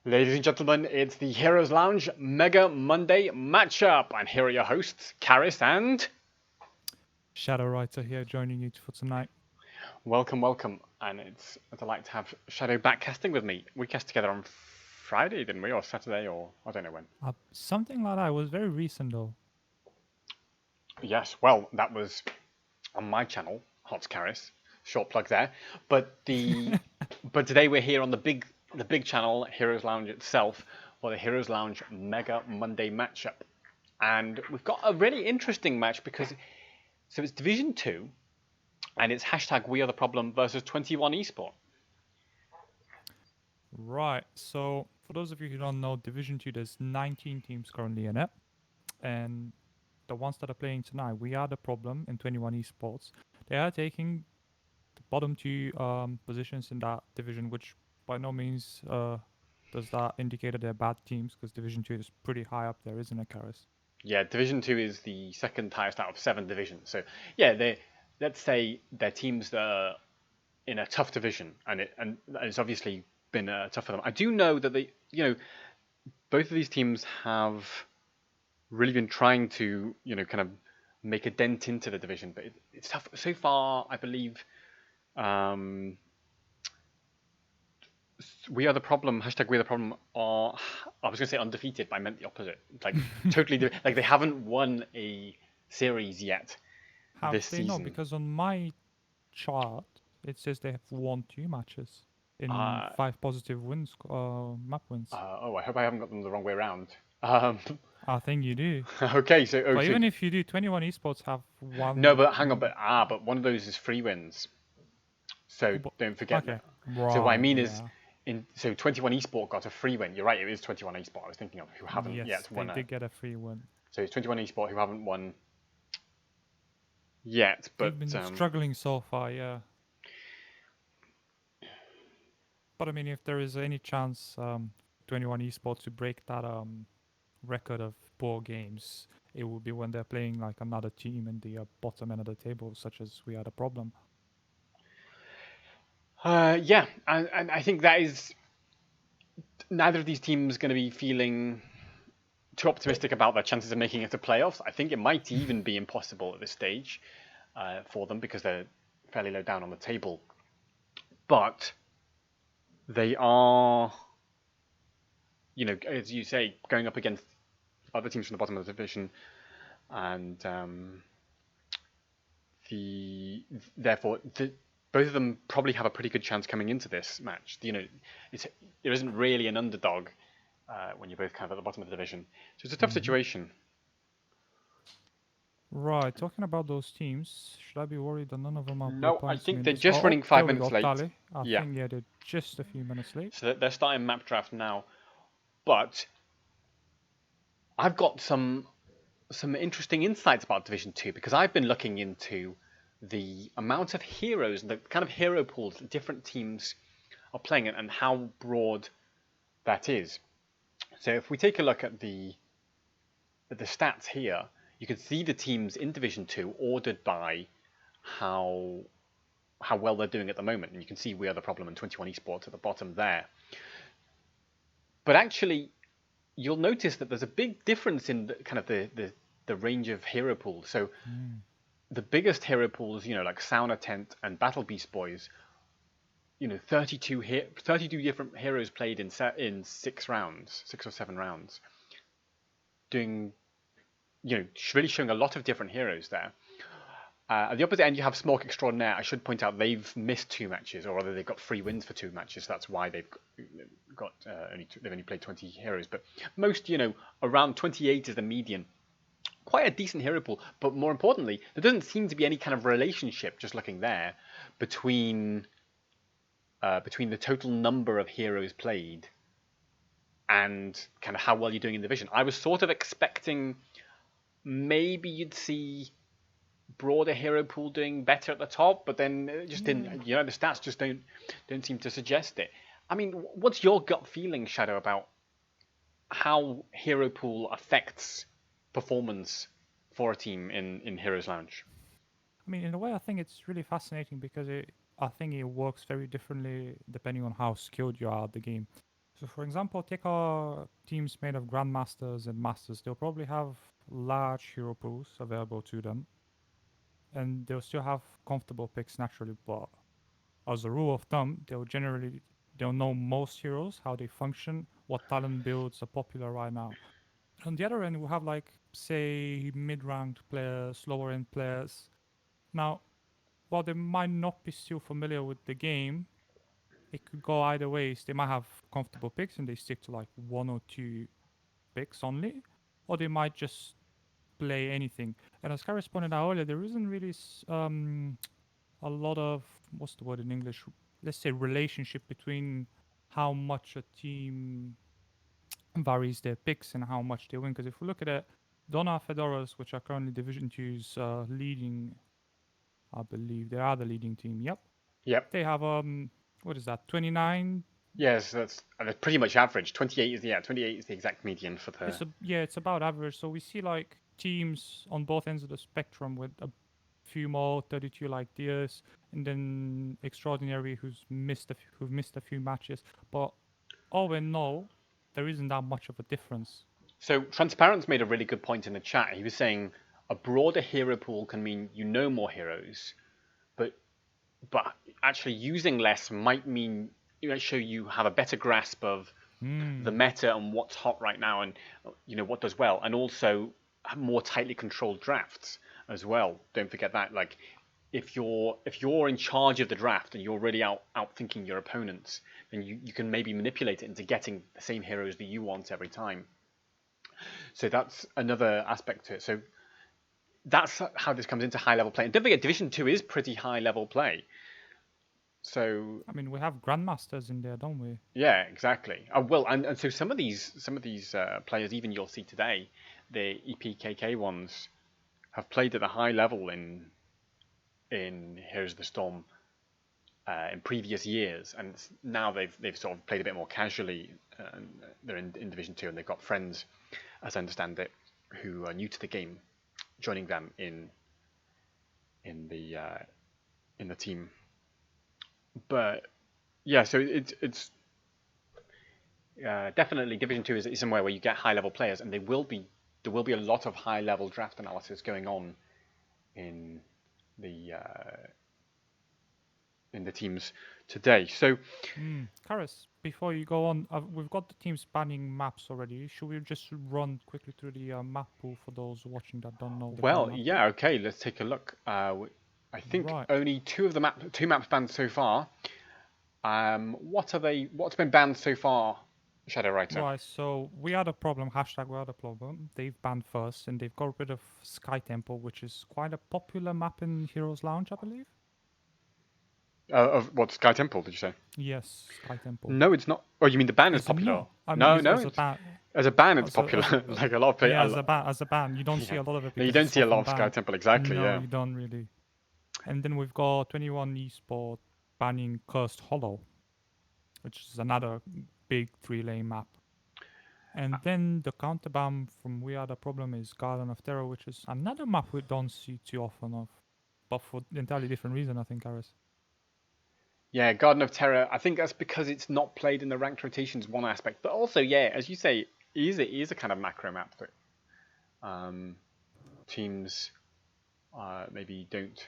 Ladies and gentlemen, it's the Heroes Lounge Mega Monday matchup. And here are your hosts, Karis and... Shadow Writer here joining you for tonight. Welcome, welcome. And it's a delight to have Shadow back casting with me. We cast together on Friday, didn't we? Or Saturday, or I don't know when. Something like that. It was very recent though. Yes, well, that was on my channel, Hot Karis. Short plug there. But but today we're here on the big channel, Heroes Lounge itself, for the Heroes Lounge Mega Monday matchup. And we've got a really interesting match because it's Division 2 and it's hashtag We Are the Problem versus 21 Esport. Right. So for those of you who don't know, Division 2, there's 19 teams currently in it. And the ones that are playing tonight, We Are the Problem in 21 Esports. They are taking the bottom two positions in that division, which by no means does that indicate that they're bad teams, because Division 2 is pretty high up there, isn't it, Karis? Yeah, Division 2 is the second highest out of 7 divisions. So yeah, let's say they're teams that are in a tough division, and it's obviously been tough for them. I do know that both of these teams have really been trying to kind of make a dent into the division, but it's tough so far. I believe We Are the Problem, hashtag We Are the Problem, are, I was going to say undefeated, but I meant the opposite. Like, totally, like they haven't won a series yet Have this they not? season. Because on my chart, it says they have won 2 matches in Uh, 5 positive wins, map wins. I hope I haven't got them the wrong way around. Um, I think you do. okay, But even if you do, 21 esports have no, one. but hang on, but one of those is free wins, so don't forget Okay. that. So what I Right, mean is, yeah. 21 Esport got a free win. You're right, it is 21 Esport. I was thinking of who haven't Yes, yet they won a. did get a free win. So it's 21 Esport who haven't won yet, They've but been struggling so far, yeah. But I mean, if there is any chance 21 esports to break that record of poor games, it will be when they're playing like another team in the bottom end of the table, such as We Had a Problem. yeah, and I think that is neither of these teams going to be feeling too optimistic about their chances of making it to playoffs. I think it might even be impossible at this stage for them because they're fairly low down on the table. But they are, as you say, going up against other teams from the bottom of the division, and therefore both of them probably have a pretty good chance coming into this match. There isn't really an underdog when you're both kind of at the bottom of the division, so it's a tough situation. Right, talking about those teams, should I be worried that none of them are No, I replying to me think in they're this? just Oh, running there five we minutes go, late. Tally. I Yeah, think, yeah, they're just a few minutes late. so they're starting map draft now, but I've got some interesting insights about Division 2 because I've been looking into the amount of heroes and the kind of hero pools that different teams are playing and how broad that is. So if we take a look at the stats here, you can see the teams in Division 2 ordered by how well they're doing at the moment, and you can see We Are the Problem and 21 Esports at the bottom there. But actually, you'll notice that there's a big difference in kind of the range of hero pools. So the biggest hero pools, like Sauna Tent and Battle Beast Boys, 32 different heroes played in 6 or 7 rounds, doing, really showing a lot of different heroes there. At the opposite end, you have Smoke Extraordinaire. I should point out they've missed 2 matches, or rather, they've got 3 wins for 2 matches. So that's why they've only played 20 heroes. But most, around 28 is the median. Quite a decent hero pool, but more importantly, there doesn't seem to be any kind of relationship, just looking there, between the total number of heroes played and kind of how well you're doing in the division. I was sort of expecting maybe you'd see broader hero pool doing better at the top, but then it just didn't. The stats just don't seem to suggest it. I mean, what's your gut feeling, Shadow, about how hero pool affects performance for a team in Heroes Lounge? I mean, in a way, I think it's really fascinating because I think it works very differently depending on how skilled you are at the game. So, for example, take our teams made of grandmasters and masters. They'll probably have large hero pools available to them, and they'll still have comfortable picks naturally. But as a rule of thumb, they'll know most heroes, how they function, what talent builds are popular right now. On the other end, we have like say mid-ranked players, lower-end players. Now, while they might not be still familiar with the game, it could go either ways. They might have comfortable picks and they stick to like one or two picks only, or they might just play anything. And as Karis pointed out earlier, there isn't really a lot of what's the word in English? Let's say relationship between how much a team varies their picks and how much they win. Because if we look at it, Donna Fedoras, which are currently Division Two's leading, I believe they are the leading team. Yep, Yep. they have what is that? 29. Yes, that's pretty much average. 28 is 28 is the exact median for the. It's about average. So we see like teams on both ends of the spectrum with a few more 32 like Diaz, and then Extraordinary who've missed a few matches. But all in all, there isn't that much of a difference. So Transparent's made a really good point in the chat. He was saying a broader hero pool can mean you know more heroes, but but actually using less might mean you know, show you have a better grasp of the Hmm. meta and what's hot right now, and you know what does well, and also have more tightly controlled drafts as well. Don't forget that. Like if you're in charge of the draft and you're really out thinking your opponents, then you can maybe manipulate it into getting the same heroes that you want every time. So that's another aspect to it. So that's how this comes into high level play. And don't forget, Division Two is pretty high level play. So I mean, we have grandmasters in there, don't we? yeah, exactly. Well, and so some of these players, even you'll see today, the EPKK ones, have played at a high level in Heroes of the Storm in previous years, and now they've sort of played a bit more casually. And they're in Division Two, and they've got friends, as I understand it, who are new to the game, joining them in the uh, in the team. But yeah, so it's definitely Division Two is somewhere where you get high level players, and there will be a lot of high level draft analysis going on in the uh, in the teams today. So Karis, before you go on, we've got the teams banning maps already. Should we just run quickly through the map pool for those watching that don't know the current well, map pool? yeah, okay, let's take a look. I think Right. only two maps banned so far. What are they? What's been banned so far? Shadow Writer. Right, so we had a problem, hashtag we had a problem. They've banned first and they've got rid of Sky Temple, which is quite a popular map in Heroes Lounge, I believe. Of what Sky Temple? Did you say? Yes, Sky Temple. No, it's not. Oh, you mean the ban is Is it popular? not? I mean, No, no, as a it's ban, as a ban, it's as a popular. Like a lot of yeah, people. as a ban, you don't see Yeah. a lot of it No, you because don't it's see a lot often of Sky banned. Temple. Exactly. No, Yeah. you don't really. And then we've got 21 Esport banning Cursed Hollow, which is another big 3-lane map. And then the counterban from We Are the Problem is Garden of Terror, which is another map we don't see too often of, but for entirely different reason, I think, Aris. Yeah, Garden of Terror. I think that's because it's not played in the ranked rotations. One aspect, but also, yeah, as you say, it is a kind of macro map that teams maybe don't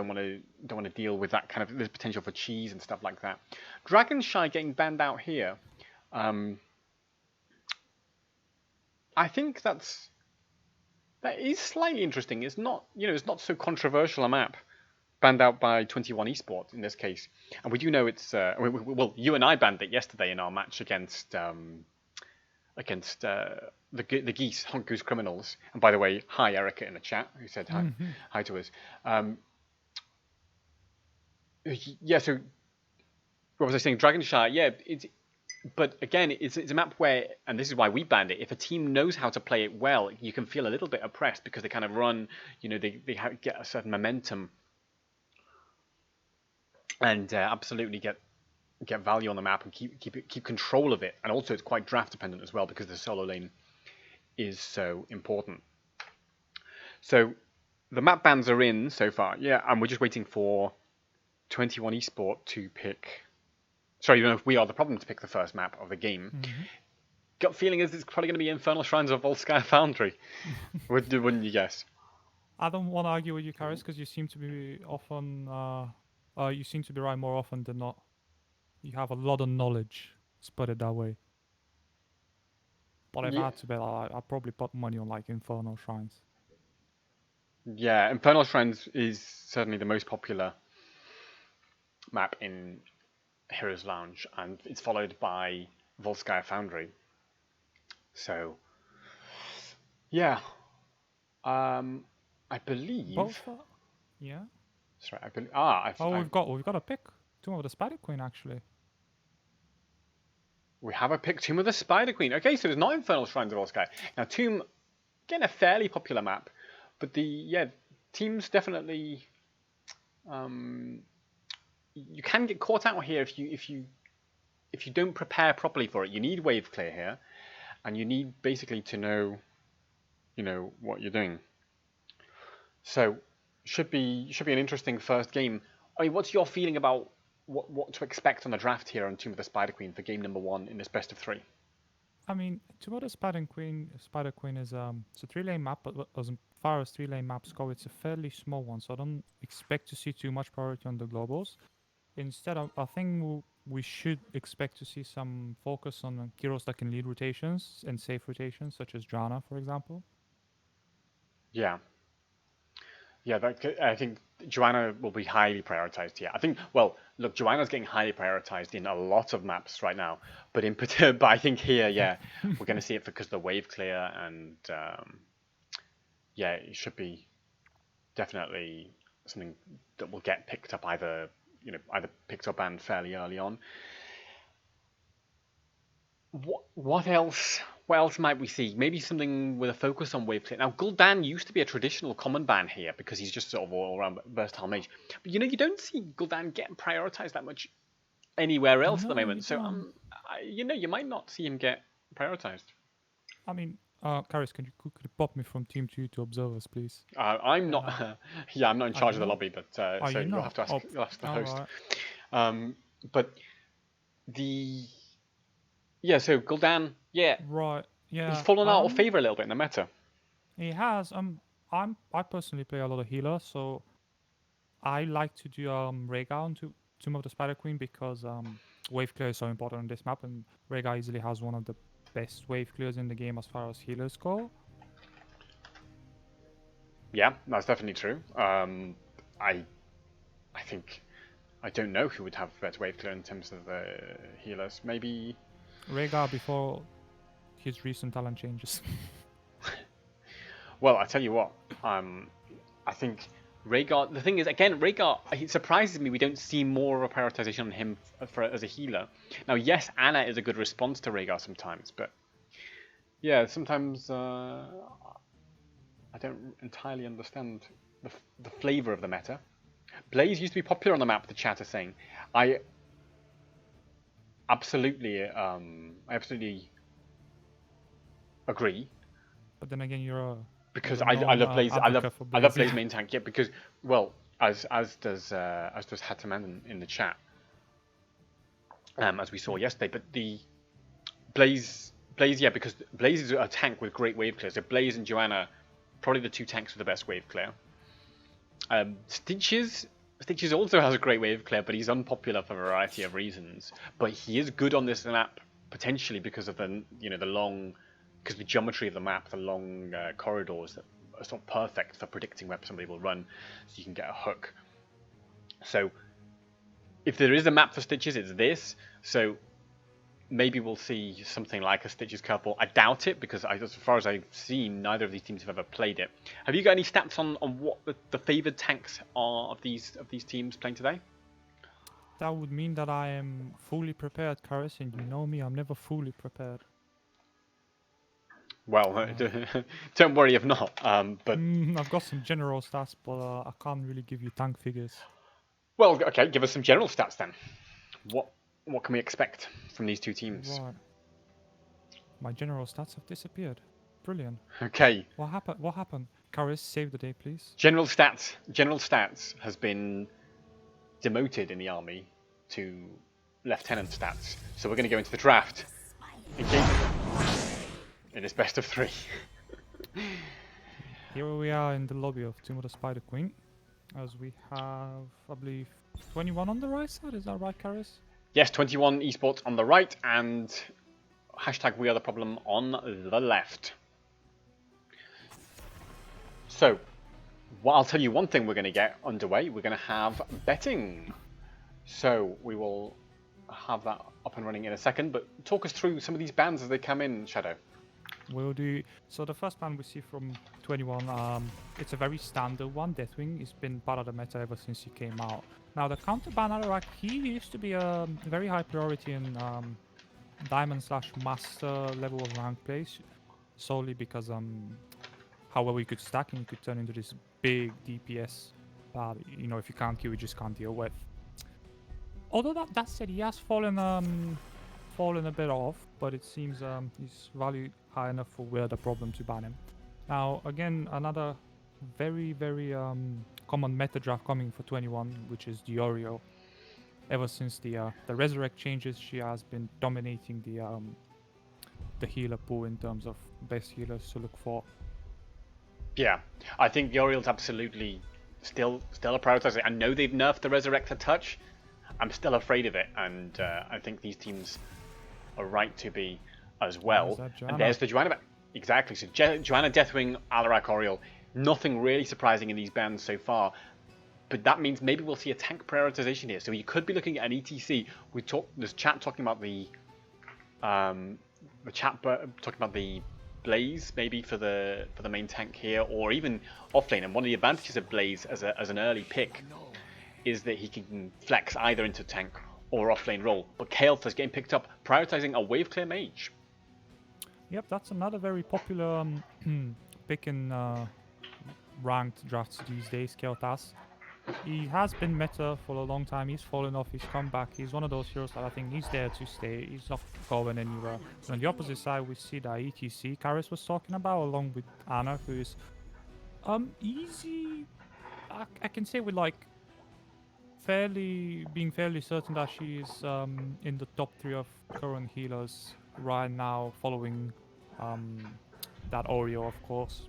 want to deal with that kind of. There's potential for cheese and stuff like that. Dragon Shy getting banned out here. Um, I think that is slightly interesting. It's not so controversial a map banned out by 21 Esports in this case, and we do know it's. Well, you and I banned it yesterday in our match against the geese, Honk Goose Criminals. And by the way, hi Erica in the chat who said hi to us. Um, yeah, so what was I saying? Dragon Shy, yeah, but again, it's a map where, and this is why we banned it. If a team knows how to play it well, you can feel a little bit oppressed because they kind of run, they get a certain momentum and absolutely get value on the map and keep control of it. And also, it's quite draft dependent as well because the solo lane is so important. So the map bans are in so far, yeah, and we're just waiting for 21 Esport to pick sorry, we are the problem to pick the first map of the game. Mm-hmm. Gut feeling is it's probably going to be Infernal Shrines of Volskaya Foundry. Wouldn't you guess? I don't want to argue with you, Karis, because you seem to be often, you seem to be right more often than not. You have a lot of knowledge. Let's put it that way. But if I Yeah, had to bet, I'd probably put money on like Infernal Shrines. yeah. Infernal Shrines is certainly the most popular map in Heroes Lounge, and it's followed by Volskaya Foundry. So, yeah, I believe. Both? Yeah. Sorry, I believe. Oh, we've got a pick. Tomb of the Spider Queen actually. We have a pick Tomb of the Spider Queen. Okay, so it's not Infernal Shrines of Volskaya. Now, Tomb, again, a fairly popular map, but teams definitely. You can get caught out here if you don't prepare properly for it. You need wave clear here, and you need basically to know, what you're doing. So should be an interesting first game. I mean, what's your feeling about what to expect on the draft here on Tomb of the Spider Queen for game number 1 in this best of 3? I mean, Tomb of the Spider Queen is it's a 3-lane map, but as far as 3-lane maps go, it's a fairly small one, so I don't expect to see too much priority on the globals. Instead, I think we should expect to see some focus on heroes that can lead rotations and safe rotations, such as Drana, for example. Yeah. Yeah, I think Joanna will be highly prioritized here. I think, well, look, Joanna's getting highly prioritized in a lot of maps right now, but in particular, but I think here, yeah, we're going to see it because of the wave clear, and yeah, it should be definitely something that will get picked up either picked up and fairly early on. What else? What else might we see? Maybe something with a focus on wave clear. Now, Gul'dan used to be a traditional common ban here because he's just sort of all-around versatile mage. But you don't see Gul'dan getting prioritized that much anywhere else at the No, you moment. So don't. you might not see him get prioritized. I mean, Karis, can you quickly pop me from Team 2 to observers, please? I'm not. Yeah, I'm not in Are charge you of the not? lobby, but Are so you you'll not? have to ask. Oh, You'll ask the all host. right. But the yeah, so Gul'dan, yeah, Right. he's Yeah. fallen out of favor a little bit in the meta. He has. I personally play a lot of healer, so I like to do Rhaegar onto Tomb of the Spider Queen because wave clear is so important on this map, and Rhaegar easily has one of the best wave clears in the game as far as healers go. Yeah, that's definitely true. I think I don't know who would have better wave clear in terms of healers. Maybe. Rhaegar before his recent talent changes. Well, I tell you what. I think Rhaegar. The thing is, again, Rhaegar. It surprises me we don't see more of a prioritization on him as a healer. Now, yes, Anna is a good response to Rhaegar sometimes, but yeah, sometimes I don't entirely understand the flavor of the meta. Blaze used to be popular on the map. The chat is saying, I absolutely agree. But then again, you're Because a I known love Blaze. advocate for I love Blaze. Blaze Yeah. main tank. Yeah, because well, as does Hataman in the chat, as we saw yesterday. But the Blaze, yeah, because Blaze is a tank with great wave clear. So Blaze and Joanna, probably the two tanks with the best wave clear. Stitches also has a great wave clear, but he's unpopular for a variety of reasons. But he is good on this map potentially because of the long, because the geometry of the map, the long corridors that are sort of perfect for predicting where somebody will run, so you can get a hook. So if there is a map for Stitches, it's this. So maybe we'll see something like a Stitches couple. I doubt it because as far as I've seen, neither of these teams have ever played it. Have you got any stats on what the favoured tanks are of these teams playing today? That would mean that I am fully prepared, Karis, and you know me, I'm never fully prepared. Well, don't worry if not. But I've got some general stats, but I can't really give you tank figures. well, okay, give us some general stats then. What can we expect from these two teams? Right. My general stats have disappeared. Brilliant. Okay. What happened? What happened? Karis, save the day, please. General stats has been demoted in the army to lieutenant stats. So we're going to go into the draft. It is best of 3. Here we are in the lobby of Tomb of the Spider Queen, as we have, I believe, 21 on the right side. Is that right, Karis? Yes, 21 esports on the right and hashtag we are the problem on the left. So, I'll tell you one thing we're going to get underway. We're going to have betting. So we will have that up and running in a second, but talk us through some of these bans as they come in, Shadow. We'll do. So the first ban we see from 21, it's a very standard one. Deathwing has been part of the meta ever since he came out. Now the counter ban Alarak, he used to be a very high priority in Diamond/Master level of rank plays, solely because how well you could stack and you could turn into this big DPS that, you know, if you can't kill, you just can't deal with. Although that said, he has fallen a bit off, but it seems he's valued high enough for where the problem to ban him. Now again, another very common meta draft coming for 21, which is the Oreo. Ever since the Resurrect changes, she has been dominating the healer pool in terms of best healers to look for. Yeah, I think the Orioles absolutely still a priority. I know they've nerfed the Resurrect a touch. I'm still afraid of it, and I think these teams are right to be as well. And there's the Joanna. Exactly. So Joanna, Deathwing, Alarak, Oriole. Nothing really surprising in these bans so far. But that means maybe we'll see a tank prioritization here. So you could be looking at an ETC. There's chat talking about the talking about the Blaze maybe for the main tank here, or even offlane. And one of the advantages of Blaze as an early pick is that he can flex either into tank or offlane role. But Kael'Thas is getting picked up, prioritizing a wave clear mage. Yep, that's another very popular pick in ranked drafts these days, Kael'Thas. He has been meta for a long time. He's fallen off. He's come back. He's one of those heroes that I think he's there to stay. He's not going anywhere. And on the opposite side, we see that ETC Karis was talking about, along with Anna, who is easy. I can say with like being fairly certain that she is in the top 3 of current healers right now, following that Oreo, of course.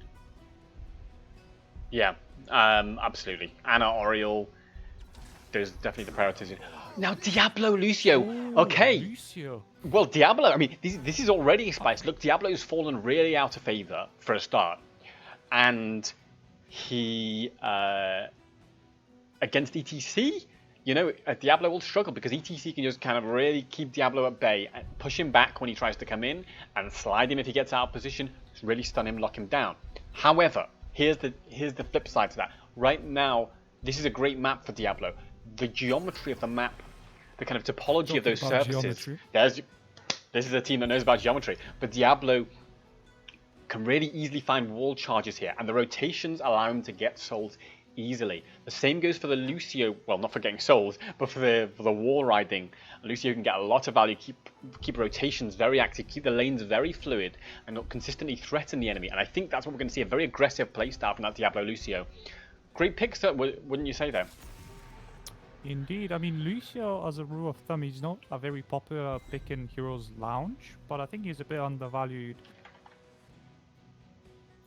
Yeah, absolutely. Anna, Oriole, there's definitely the priorities. Now Diablo, Lucio. Ooh, Okay. Lucio. Well, Diablo, I mean, this is already spiced. Look, Diablo's fallen really out of favor for a start. And he, against ETC, you know, Diablo will struggle because ETC can just kind of really keep Diablo at bay, and push him back when he tries to come in, and slide him if he gets out of position, really stun him, lock him down. However, here's the flip side to that. Right now, this is a great map for Diablo. The geometry of the map, the kind of topology of those surfaces. This is a team that knows about geometry. But Diablo can really easily find wall charges here, and the rotations allow him to get souls easily. The same goes for the Lucio. Well, not for getting souls, but for the wall riding. Lucio can get a lot of value, keep rotations very active, keep the lanes very fluid, and not consistently threaten the enemy. And I think that's what we're going to see, a very aggressive playstyle from that Diablo Lucio. Great picks, wouldn't you say there? Indeed, I mean, Lucio, as a rule of thumb, he's not a very popular pick in Heroes Lounge, but I think he's a bit undervalued.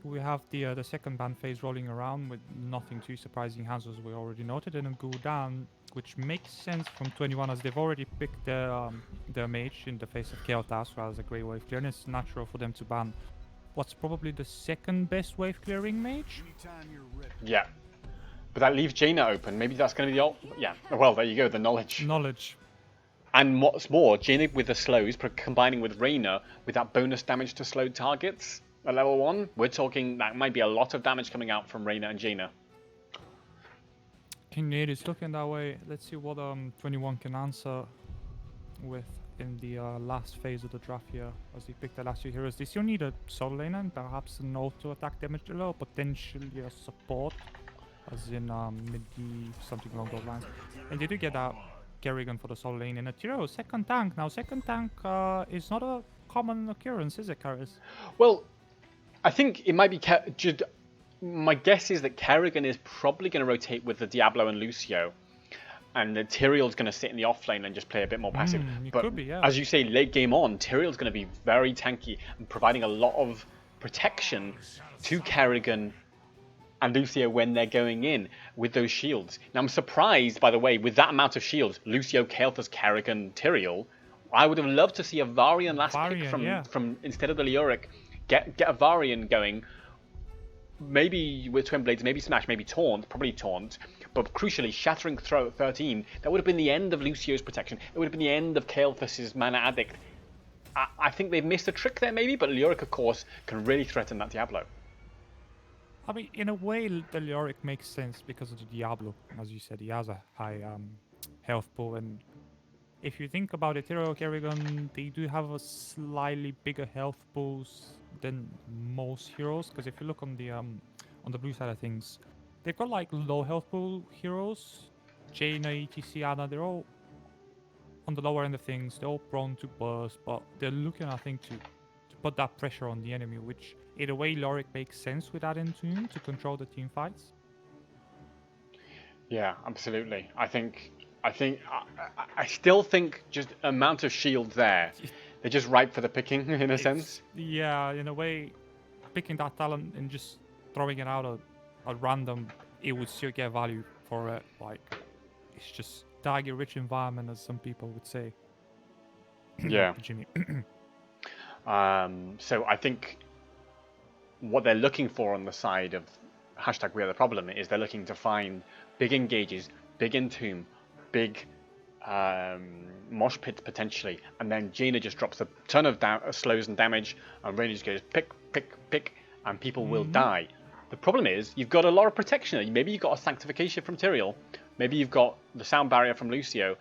We have the second ban phase rolling around with nothing too surprising hands, as we already noted, and a Gul'dan, which makes sense from 21 as they've already picked their mage in the face of Kael'Thas, who has a great wave clear, and it's natural for them to ban what's probably the second best wave clearing mage. Yeah. But that leaves Jaina open. Maybe that's going to be the... Yeah. Well, there you go, the knowledge. And what's more, Jaina with the slows, combining with Reyna with that bonus damage to slowed targets at level 1. We're talking that might be a lot of damage coming out from Reyna and Jaina. Indeed, it's looking that way. Let's see what 21 can answer with in the last phase of the draft here, as they pick the last 2 heroes. They still need a solo laner and perhaps an auto attack damage dealer, potentially a support, as in mid-D, something along those lines. And they do get that Kerrigan for the solo lane in a Tiro, second tank. Now, second tank is not a common occurrence, is it, Karis? Well, I think it might be... My guess is that Kerrigan is probably going to rotate with the Diablo and Lucio. and the Tyrael's going to sit in the off lane and just play a bit more passive. It But could be, yeah. as you say, late game on, Tyrael's going to be very tanky and providing a lot of protection to Kerrigan and Lucio when they're going in with those shields. Now, I'm surprised, by the way, with that amount of shields, Lucio, Kael'thas, Kerrigan, Tyrael. I would have loved to see a Varian last pick from instead of the Leoric. Get a Varian going. Maybe with Twin Blades, maybe Smash, maybe Taunt, probably Taunt. But crucially, Shattering Throw at 13, that would have been the end of Lucio's protection. It would have been the end of Kael'thas' Mana Addict. I think they've missed a trick there, maybe, but Leoric, of course, can really threaten that Diablo. I mean, in a way, the Leoric makes sense because of the Diablo. As you said, he has a high health pool, and if you think about it, Tyrael, Kerrigan, they do have a slightly bigger health pools than most heroes. Because if you look on the blue side of things, they've got like low health pool heroes. Jaina, ETC, Ana, they're all on the lower end of things. They're all prone to burst, but they're looking, I think, to put that pressure on the enemy, which in a way Leoric makes sense with that Entomb to control the team fights. Yeah, absolutely. I still think just amount of shields there, they're just ripe for the picking in a sense. Yeah, in a way, picking that talent and just throwing it out at random, it would still get value for it. Like, it's just target-rich environment, as some people would say. Yeah. Jimmy. So I think what they're looking for on the side of hashtag We Are The Problem is they're looking to find big engages, big entomb, big mosh pits potentially, and then Jaina just drops a ton of slows and damage, and Rainer just goes pick, pick, pick, and people will die. The problem is you've got a lot of protection. Maybe you've got a Sanctification from Tyrael, maybe you've got the Sound Barrier from Lucio.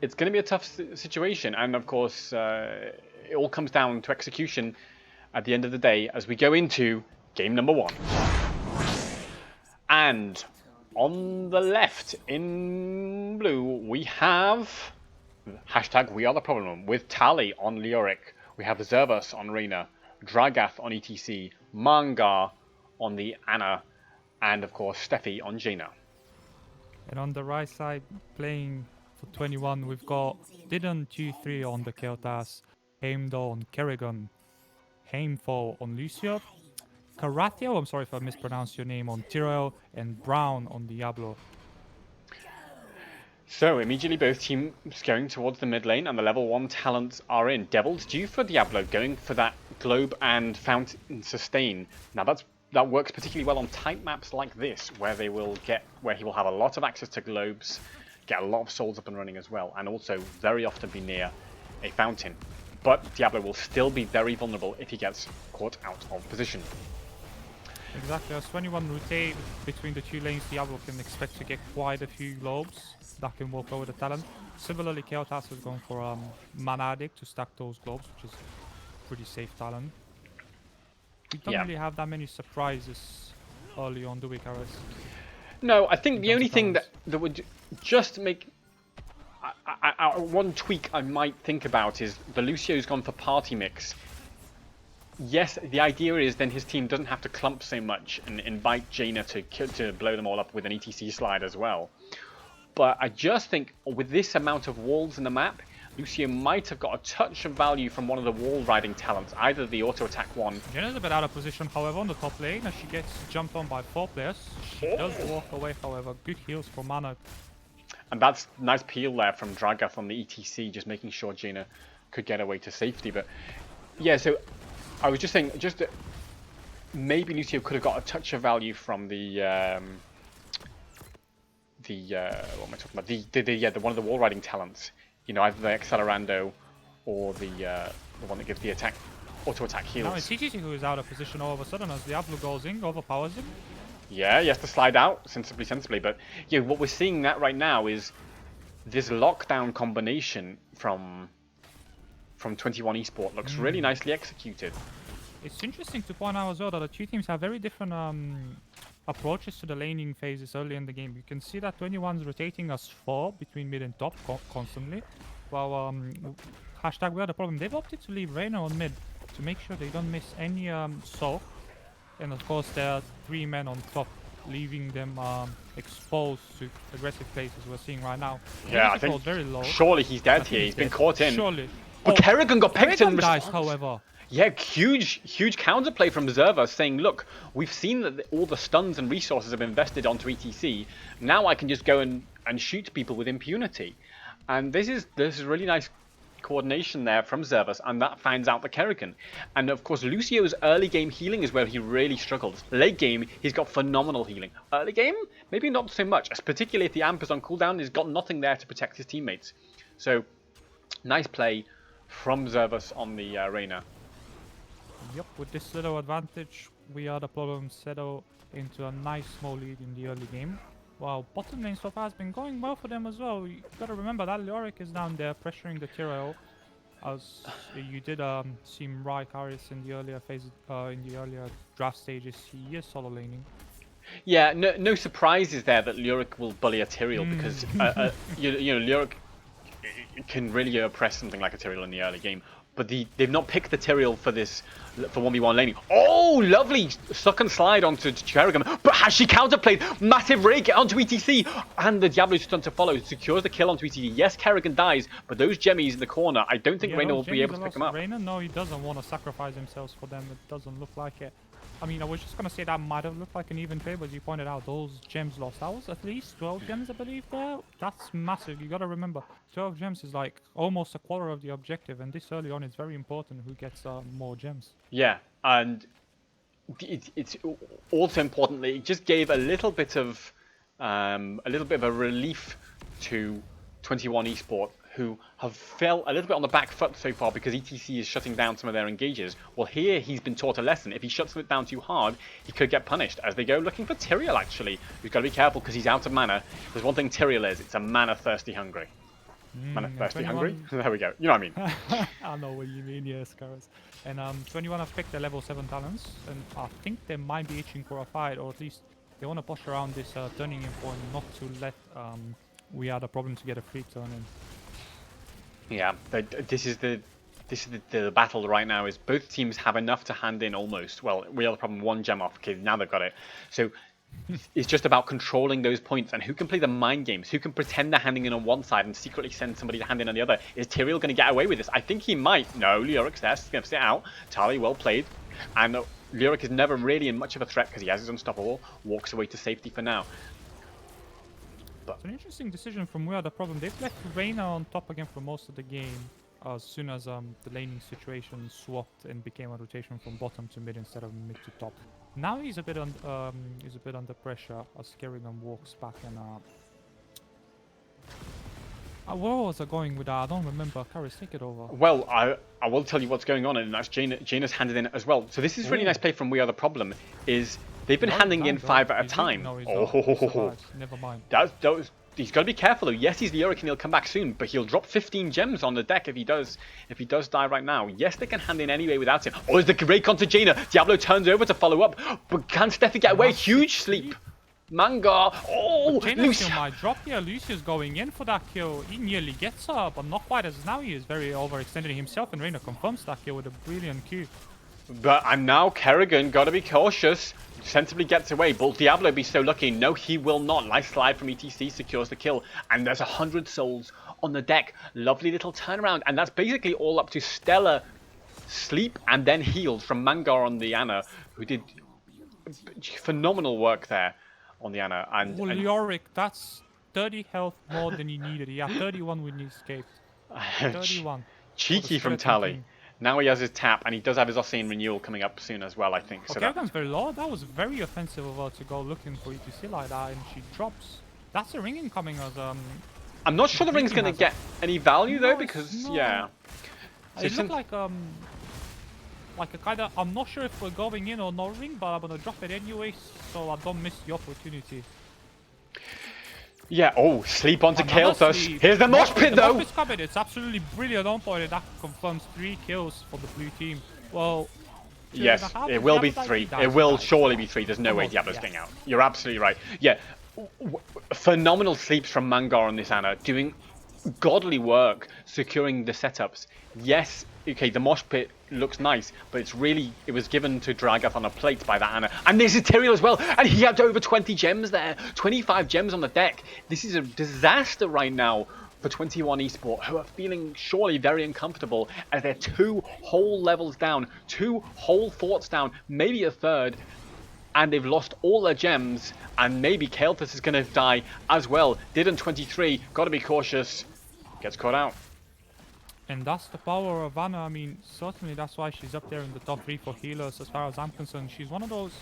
It's going to be a tough situation, and of course it all comes down to execution at the end of the day as we go into game number 1. And on the left in blue we have hashtag We Are The Problem with Tali on Leoric. We have Zervus on Reyna, Dragath on ETC, Mangar on the Ana, and of course Steffi on Jaina. And on the right side, playing for 21, we've got Didon 2-3 on the Kael'thas, Heimdall on Kerrigan, Heimfall on Lucio, Karathio, I'm sorry if I mispronounced your name, on Tyrael, and Brown on Diablo. So immediately both teams going towards the mid lane, and the level 1 talents are in. Devil's due for Diablo, going for that Globe and Fountain Sustain. Now that works particularly well on tight maps like this, where he will have a lot of access to globes, get a lot of souls up and running as well, and also very often be near a fountain. But Diablo will still be very vulnerable if he gets caught out of position. Exactly, as 21 rotate between the two lanes, Diablo can expect to get quite a few globes that can walk over the talent. Similarly, Kael'thas is going for Mana Addict to stack those globes, which is pretty safe talent. We don't really have that many surprises early on, do we, Karis? No, I think the only thing that would just make... one tweak I might think about is the Lucio's gone for party mix. Yes, the idea is then his team doesn't have to clump so much and invite Jaina to blow them all up with an ETC slide as well. But I just think with this amount of walls in the map, Lucio might have got a touch of value from one of the wall riding talents, either the auto attack one. Jaina's a bit out of position, however, on the top lane as she gets jumped on by 4 players. She does walk away, however. Good heals for Mana. And that's nice peel there from Dragath on the ETC, just making sure Jaina could get away to safety. But yeah, so I was just saying, maybe Lucio could have got a touch of value from the what am I talking about? The one of the wall riding talents. You know, either the Accelerando or the one that gives the auto attack heals. Now it's CGC who is out of position all of a sudden as Diablo goes in, overpowers him. Yeah, he has to slide out sensibly. But yeah, what we're seeing that right now is this lockdown combination from 21 Esports looks really nicely executed. It's interesting to point out as well that the two teams have very different approaches to the laning phases early in the game. You can see that 21's rotating as 4 between mid and top constantly, while hashtag We Are The Problem, they've opted to leave Reyna on mid to make sure they don't miss any soak. And of course there are 3 men on top leaving them exposed to aggressive places we're seeing right now. Yeah, I Legacy think is very low. surely he's I dead think here. He's been dead. caught in. Surely. But Kerrigan got picked in Kerrigan dies, response. however. Yeah, huge counterplay from Zerva saying, look, we've seen that all the stuns and resources have invested onto ETC. Now I can just go and shoot people with impunity. And this is really nice coordination there from Zervas, and that finds out the Kerrigan. And of course, Lucio's early game healing is where he really struggles. Late game, he's got phenomenal healing. Early game, maybe not so much, particularly if the amp is on cooldown, he's got nothing there to protect his teammates. So, nice play from Zervas on the Reyna. Yep, with this little advantage, we are the problem settle into a nice small lead in the early game. While bottom lane so far has been going well for them as well. You gotta remember that Leoric is down there pressuring the Tyrell, as you did see Rai Karius in the earlier phase, in the earlier draft stages. He is solo laning. Yeah, no surprises there that Leoric will bully a Tyrael because you know Leoric can really oppress something like a Tyrael in the early game. But they've not picked the Tyrael for 1v1 laning. Oh, lovely suck and slide onto Kerrigan. But has she counterplayed? Massive rig onto ETC. And the Diablo's stunt to follow. Secures the kill onto ETC. Yes, Kerrigan dies, but those Jemmies in the corner, I don't think Reyna will be able to pick them up. Reyna, no, he doesn't want to sacrifice himself for them. It doesn't look like it. I mean, I was just going to say that might have looked like an even trade, but as you pointed out, those gems lost. That was at least 12 gems, I believe, there. That's massive. You got to remember, 12 gems is like almost a quarter of the objective, and this early on is very important who gets more gems. Yeah, and it's also importantly, it just gave a little bit of a relief to 21 Esports, who have fell a little bit on the back foot so far because ETC is shutting down some of their engages. Well, here he's been taught a lesson. If he shuts it down too hard, he could get punished. As they go looking for Tyrael, actually, who's got to be careful because he's out of mana. There's one thing Tyrael is, it's a mana-thirsty hungry. Mana-thirsty hungry? There we go. You know what I mean. I know what you mean, yes, Karas. And 21 have picked their level 7 talents, and I think they might be itching for a fight, or at least they want to push around this turning in point, not to let we are the problem to get a free turn in. Yeah, this is the battle right now. Is both teams have enough to hand in almost. Well, we are the problem. One gem off. Okay, now they've got it. So it's just about controlling those points and who can play the mind games. Who can pretend they're handing in on one side and secretly send somebody to hand in on the other. Is Tyrael going to get away with this? I think he might. No, Leoric's there. He's going to sit out. Tali, well played. And Leoric is never really in much of a threat because he has his unstoppable. Walks away to safety for now. It's an interesting decision from where the problem. They've left Reyna on top again for most of the game, as soon as the laning situation swapped and became a rotation from bottom to mid instead of mid to top. Now he's a bit under pressure as Kerrigan walks back and where was I going with that? I don't remember. Karis, take it over. Well, I will tell you what's going on, and that's Jaina's handed in as well. So this is really nice play from We Are The Problem. Is they've been handing in 5 at a time. No, he's not. Never mind. He's got to be careful though. Yes, he's the Leoric and he'll come back soon, but he'll drop 15 gems on the deck if he does die right now. Yes, they can hand in anyway without him. Oh, there's the rake onto Jaina. Diablo turns over to follow up, but can Steffi get away? Huge sleep. Mangar. Oh, Lucio might drop here. Lucio's going in for that kill. He nearly gets her, but not quite as now. He is very overextended himself, and Reyna confirms that kill with a brilliant Q. And now Kerrigan got to be cautious. Sensibly gets away. Will Diablo be so lucky? No, he will not. Nice slide from ETC, secures the kill. And there's 100 souls on the deck. Lovely little turnaround. And that's basically all up to stellar sleep and then healed from Mangar on the Ana, who did phenomenal work there on the Ana. And Leoric, that's 30 health more than he needed. He had 31 when he escaped. 31. Cheeky from Tali. Now he has his tap, and he does have his Ossian renewal coming up soon as well, I think. So Kerrigan's very low. That was very offensive of her to go looking for ETC like that, and she drops. That's a ring incoming as I'm not sure the ring's going to get any value though, because yeah. So it looked like a kind of. I'm not sure if we're going in or no ring, but I'm gonna drop it anyway, so I don't miss the opportunity. Yeah, oh, sleep onto Kael'thas. Here's the mosh pit though! It's absolutely brilliant on point, and that confirms 3 kills for the blue team. Well, yes, it will be 3. It will surely be 3. There's no way Diablo's getting out. You're absolutely right. Yeah, phenomenal sleeps from Mangar on this Ana, doing godly work, securing the setups. Yes, okay, the mosh pit looks nice, but it was given to Dragath on a plate by that Ana. And there's Tyrael as well, and he had over 20 gems there, 25 gems on the deck. This is a disaster right now for 21 Esport, who are feeling surely very uncomfortable as they're 2 whole levels down, 2 whole forts down, maybe a third, and they've lost all their gems, and maybe Kael'thas is going to die as well. Didn't 23, got to be cautious, gets caught out. And that's the power of Ana. I mean, certainly that's why she's up there in the top 3 for healers as far as I'm concerned. She's one of those,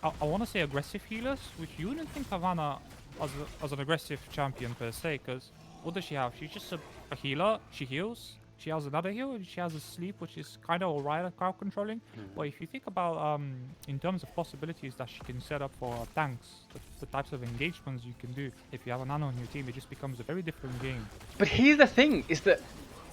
I want to say aggressive healers, which you wouldn't think of Ana as an aggressive champion per se, because what does she have? She's just a healer, she heals. She has another heal, and she has a sleep, which is kind of alright at crowd controlling. But if you think about, in terms of possibilities that she can set up for tanks, the types of engagements you can do, if you have an Ana on your team, it just becomes a very different game. But here's the thing, is that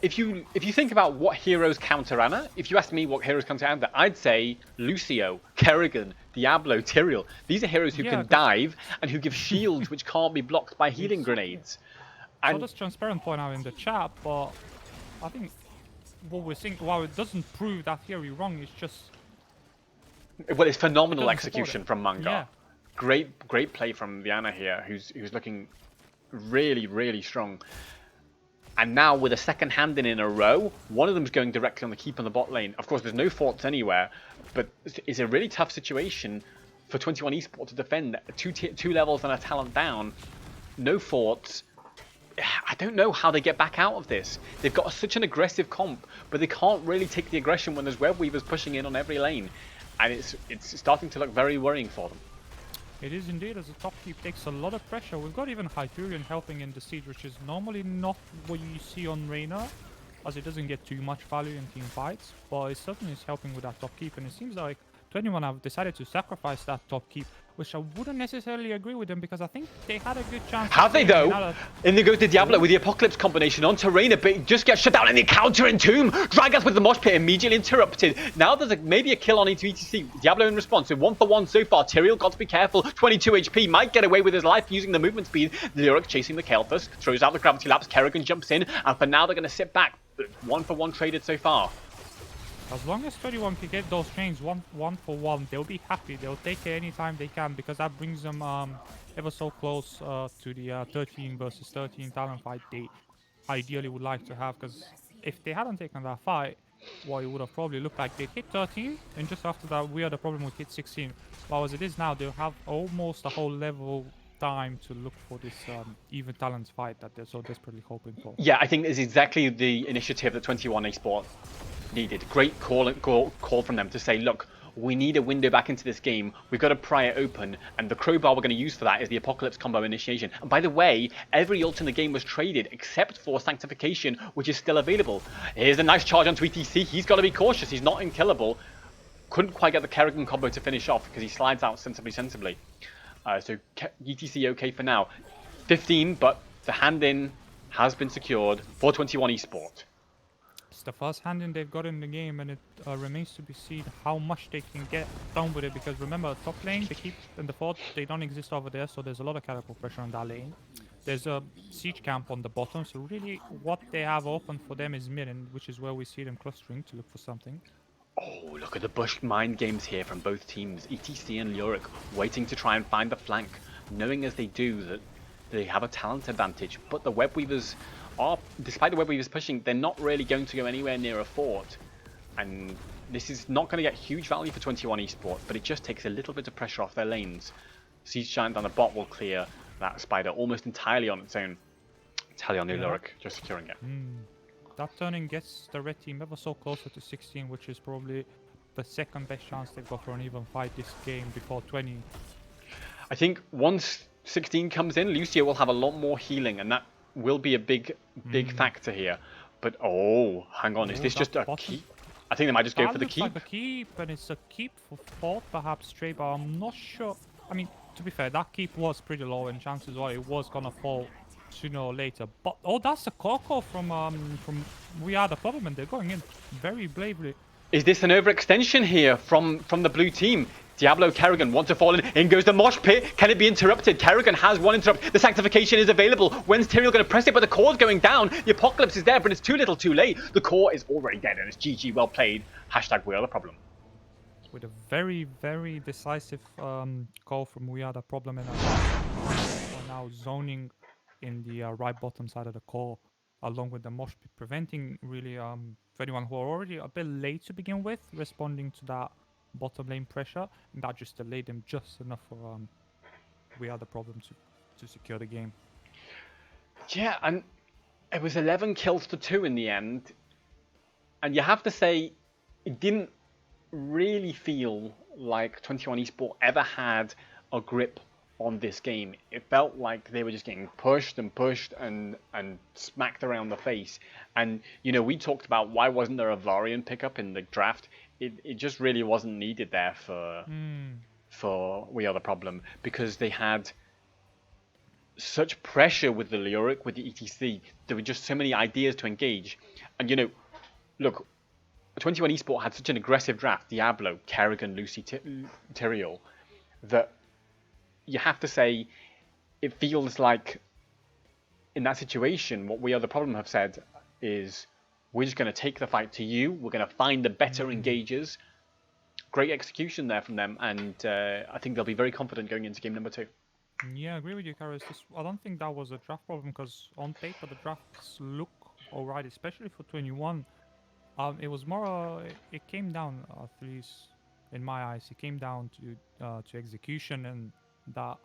if you think about what heroes counter Ana, if you ask me what heroes counter Ana, I'd say Lucio, Kerrigan, Diablo, Tyrael. These are heroes who can dive and who give shields which can't be blocked by healing grenades. So does Transparent point out in the chat, but I think what we're seeing, while it doesn't prove that theory wrong, it's just... Well, it's phenomenal execution from Mangar. Yeah. Great play from Viana here, who's looking really, really strong. And now with a second hand in a row, one of them's going directly on the keep on the bot lane. Of course, there's no forts anywhere, but it's a really tough situation for 21 Esports to defend. Two levels and a talent down, no forts. I don't know how they get back out of this. They've got such an aggressive comp, but they can't really take the aggression when there's web weavers pushing in on every lane. And it's starting to look very worrying for them. It is indeed, as the top keep takes a lot of pressure. We've got even Hyperion helping in the siege, which is normally not what you see on Reyna, as it doesn't get too much value in team fights, but it certainly is helping with that top keep, and it seems like 21 have decided to sacrifice that top keep, which I wouldn't necessarily agree with them, because I think they had a good chance. Have they though? And they go to Diablo with the Apocalypse combination onto Reyna, but it just gets shut down in the counter Entomb. Dragath with the mosh pit immediately interrupted. Now there's maybe a kill on into ETC. Diablo in response, so 1-for-1 so far. Tyrael got to be careful. 22 HP, might get away with his life using the movement speed. Lyric chasing the Kael'thas, throws out the gravity lapse. Kerrigan jumps in, and for now they're going to sit back. 1-for-1 traded so far. As long as 21 can get those chains one for one, they'll be happy. They'll take it anytime they can, because that brings them ever so close to the 13 versus 13 talent fight they ideally would like to have. Because if they hadn't taken that fight, what it would have probably looked like, they'd hit 13, and just after that we had the problem with hit 16. But as it is now, they'll have almost a whole level time to look for this even talents fight that they're so desperately hoping for. Yeah, I think it's exactly the initiative that 21 Esport needed. Great call from them to say, look, we need a window back into this game. We've got to pry it open, and the crowbar we're going to use for that is the Apocalypse combo initiation. And by the way, every ult in the game was traded except for Sanctification, which is still available. Here's a nice charge onto ETC. He's got to be cautious. He's not unkillable. Couldn't quite get the Kerrigan combo to finish off because he slides out sensibly. So ETC okay for now. 15, but the hand in has been secured for 21 Esport. It's the first hand in they've got in the game, and it remains to be seen how much they can get done with it, because remember, top lane, they keep in the fort, they don't exist over there, so there's a lot of catapult pressure on that lane. There's a siege camp on the bottom, so really what they have open for them is mid, and which is where we see them clustering to look for something. Oh, look at the bush mind games here from both teams. ETC and Lyric waiting to try and find the flank, knowing as they do that they have a talent advantage. But the web weavers are, despite the web weavers pushing, they're not really going to go anywhere near a fort. And this is not going to get huge value for 21 Esport, but it just takes a little bit of pressure off their lanes. Siege Giant on the bot will clear that spider almost entirely on its own. Entirely on the Lyric, just securing it. That turning gets the red team ever so closer to 16, which is probably the second best chance they've got for an even fight this game before 20. I think once 16 comes in, Lucio will have a lot more healing, and that will be a big factor here. But oh, hang on, is this just a keep? I think they might just go for the keep. Like a keep, and it's a keep for fort, perhaps straight, but I'm not sure. I mean, to be fair, that keep was pretty low, and chances are it was gonna fall sooner or later. But oh, that's a Coco from We Are the Problem, and they're going in very bravely. Is this an overextension here from the blue team? Diablo, Kerrigan want to fall in. In goes the mosh pit. Can it be interrupted? Kerrigan has one interrupt. The sanctification is available. When's Tyrael going to press it? But the core's going down. The apocalypse is there, but it's too little too late. The core is already dead, and it's GG, well played. Hashtag we are the problem. With a very, very decisive call from We Are the Problem in our are now zoning in the right bottom side of the core, along with the mosh pit, preventing really for anyone who are already a bit late to begin with, responding to that bottom lane pressure, and that just delayed them just enough for We Are the Problem to secure the game. Yeah, and it was 11 kills to 2 in the end. And you have to say, it didn't really feel like 21 Esport ever had a grip on this game. It felt like they were just getting pushed and pushed and smacked around the face. And we talked about why wasn't there a Varian pickup in the draft. It just really wasn't needed there for We Are the Problem, because they had such pressure with the Lyric, with the ETC. There were just so many ideas to engage. And look, 21 Esport had such an aggressive draft, Diablo, Kerrigan, Lucy, Tyrael, that you have to say it feels like in that situation, what We Are the Problem have said is we're just going to take the fight to you. We're going to find the better engagers. Great execution there from them, and I think they'll be very confident going into game number 2. Yeah, I agree with you, Karis. I don't think that was a draft problem because on paper the drafts look alright, especially for 21. It was more. It came down, at least in my eyes, it came down to execution and that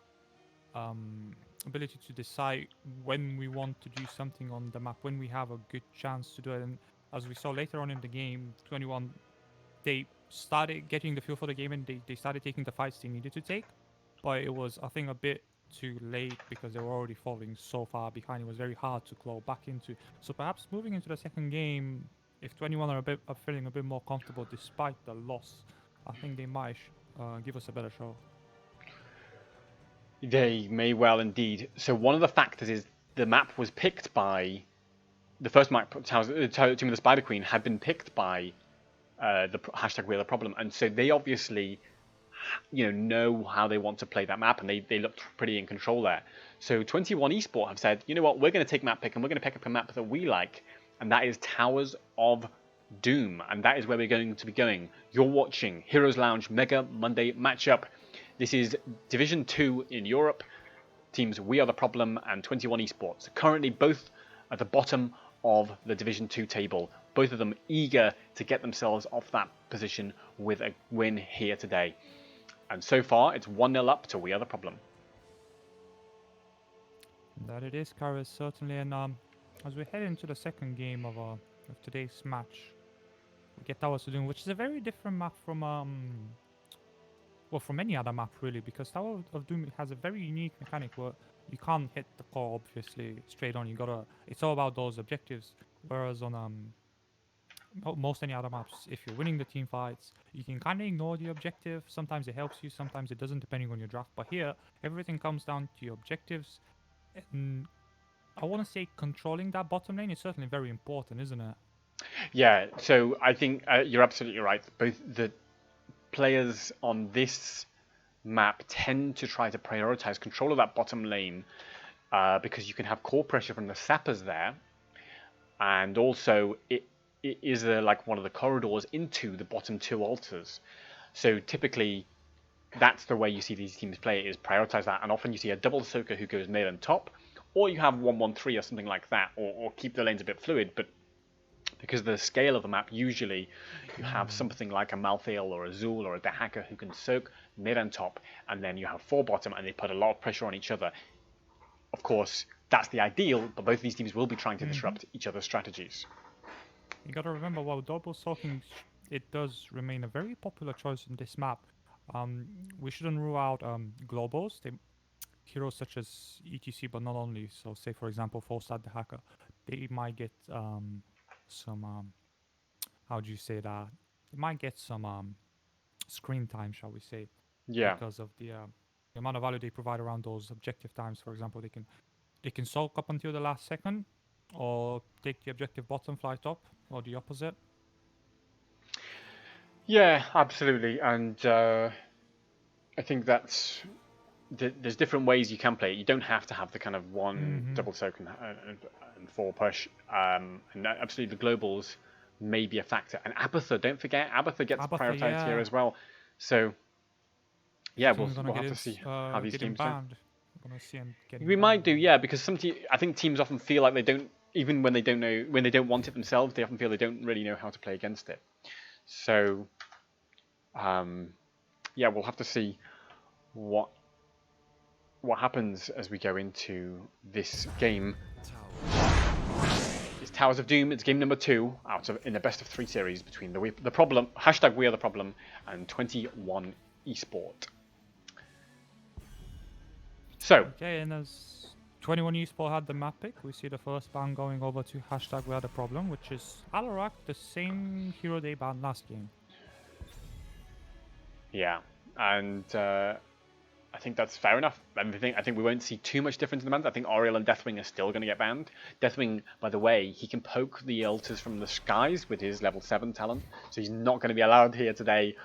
ability to decide when we want to do something on the map, when we have a good chance to do it. And as we saw later on in the game, 21, they started getting the feel for the game and they started taking the fights they needed to take. But it was, I think, a bit too late because they were already falling so far behind. It was very hard to claw back into. So perhaps moving into the second game, if 21 are feeling a bit more comfortable despite the loss, I think they might give us a better show. They may well indeed. So one of the factors is the map was picked by the first map. Team of the Spider Queen had been picked by the hashtag We Are the Problem, and so they obviously know how they want to play that map, and they looked pretty in control there. So 21 Esport have said, you know what, we're going to take map pick and we're going to pick up a map that we like, and that is Towers of Doom, and that is where we're going to be going. You're watching Heroes Lounge Mega Monday matchup. This is Division 2 in Europe. Teams We Are the Problem and 21 Esports, currently both at the bottom of the Division 2 table. Both of them eager to get themselves off that position with a win here today. And so far, it's 1-0 up to We Are the Problem. That it is, Karis, certainly. And as we head into the second game of today's match, we get Towers of Doom, which is a very different map from from any other map really, because Tower of Doom has a very unique mechanic where you can't hit the core obviously straight on. It's all about those objectives. Whereas on most any other maps, if you're winning the team fights, you can kind of ignore the objective. Sometimes it helps you, sometimes it doesn't, depending on your draft. But here, everything comes down to your objectives. And I want to say controlling that bottom lane is certainly very important, isn't it? Yeah, so I think you're absolutely right. Both the players on this map tend to try to prioritize control of that bottom lane because you can have core pressure from the sappers there, and also it is like one of the corridors into the bottom 2 altars. So typically, that's the way you see these teams play, is prioritize that, and often you see a double soaker who goes mid and top, or you have 1-1-3 or something like that, or keep the lanes a bit fluid. But because of the scale of the map, usually you have something like a Malthael or a Zul or a Dehaka who can soak mid and top, and then you have 4 bottom, and they put a lot of pressure on each other. Of course, that's the ideal, but both of these teams will be trying to disrupt each other's strategies. You gotta remember, while double soaking, it does remain a very popular choice in this map. We shouldn't rule out globals. Heroes such as ETC, but not only. So, say for example, Falstad the Hacker, they might get some how do you say that? They might get some screen time, shall we say, Yeah. because of the amount of value they provide around those objective times. For example, they can soak up until the last second, or take the objective bottom, fly top, or the opposite. Yeah, absolutely. And I think that's there's different ways you can play it. You don't have to have the kind of one double soak and four push. And absolutely, the globals may be a factor. And Abatha, don't forget, Abatha gets Abatha, prioritized here yeah. as well. So yeah, Soon we're gonna we'll have to see how these get him games go. banned. We're gonna see him getting We might banned. do, yeah, because I think teams often feel like they don't, even when they don't know, when they don't want it themselves, they often feel they don't really know how to play against it. So, yeah, we'll have to see what happens as we go into this game. It's Towers of Doom. It's game number 2 in the best of 3 series between the problem hashtag We Are the Problem and 21 Esport. So okay, and as 21 Esport had the map pick, we see the first ban going over to hashtag We Are the Problem, which is Alarak, the same hero they banned last game. yeah, and I think that's fair enough. I think we won't see too much difference in the bans. I think Oriel and Deathwing are still going to get banned. Deathwing, by the way, he can poke the altars from the skies with his level 7 talent, so he's not going to be allowed here today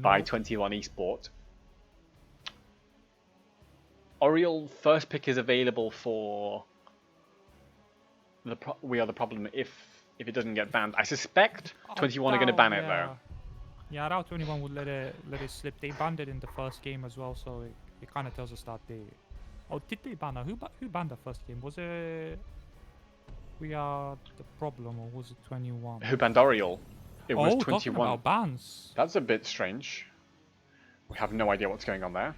by 21 Esport. Oriel first pick is available for We Are the Problem if it doesn't get banned. I suspect 21 are going to ban it though. Yeah, I doubt 21 would let it slip. They banned it in the first game as well, so it kind of tells us that they. Oh, did they ban her? Who banned the first game? Was it We Are the Problem or was it 21? Who banned Oriel? It was 21. Talking about bans. That's a bit strange. We have no idea what's going on there.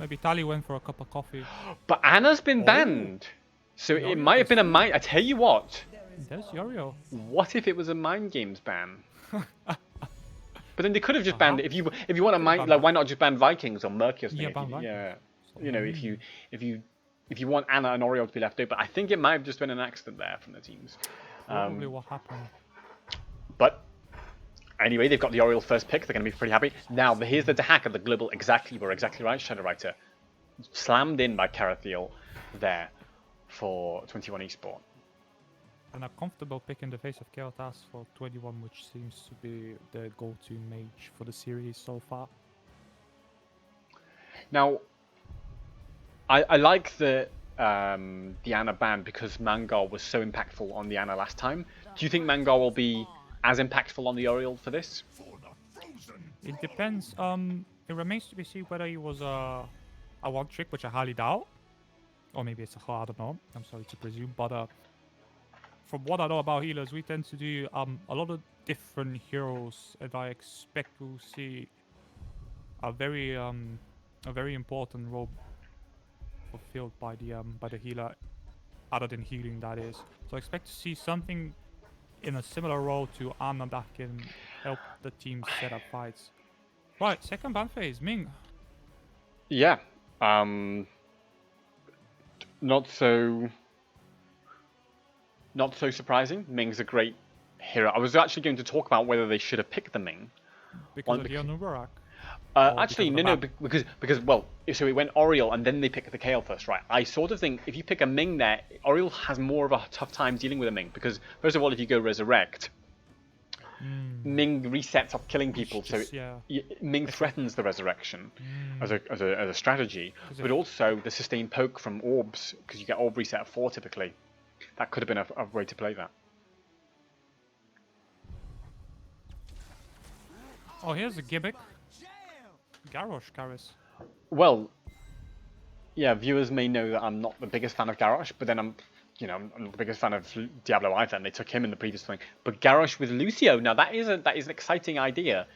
Maybe Tali went for a cup of coffee. But Anna's been banned. So it might have been a mind. I tell you what. There's Yorio. What if it was a mind games ban? But then they could have just banned it. If you want a mind, like, why not just ban Vikings or Mercury or something? Yeah, you know, if you want Anna and Oriel to be left out. But I think it might have just been an accident there from the teams. Probably what happened. But anyway, they've got the Oriel first pick. They're going to be pretty happy. Now, here's the hack of the global. You were exactly right, Shadow Writer. Slammed in by Carathiel there for 21 Esport. And a comfortable pick in the face of Kael'thas for 21, which seems to be the go-to mage for the series so far. Now, I like the Anna ban because Mangar was so impactful on the Anna last time. Do you think Mangar will be as impactful on the Oriel for this? It depends. It remains to be seen whether he was a one trick, which I highly doubt, or maybe it's a her. I don't know. I'm sorry to presume, but from what I know about healers, we tend to do a lot of different heroes, and I expect we'll see a very important role fulfilled by the healer, other than healing, that is. So I expect to see something in a similar role to Anna that can help the team set up fights. Right, second ban phase, Ming. Yeah, not so surprising. Ming's a great hero. I was actually going to talk about whether they should have picked the Ming. Because of the Anubarak. Actually, no, because well, so it went Oriel and then they picked the Kael first, right? I sort of think if you pick a Ming there, Oriel has more of a tough time dealing with a Ming because first of all, if you go Resurrect, Ming resets off killing people, so Ming threatens the Resurrection as a strategy, but also the sustained poke from Orbs because you get Orb reset at 4 typically. That could have been a way to play that. Oh, here's a gimmick. Garrosh, Garrus. Well, yeah, viewers may know that I'm not the biggest fan of Garrosh, but then I'm not the biggest fan of Diablo either, and they took him in the previous thing. But Garrosh with Lucio, now that is an exciting idea.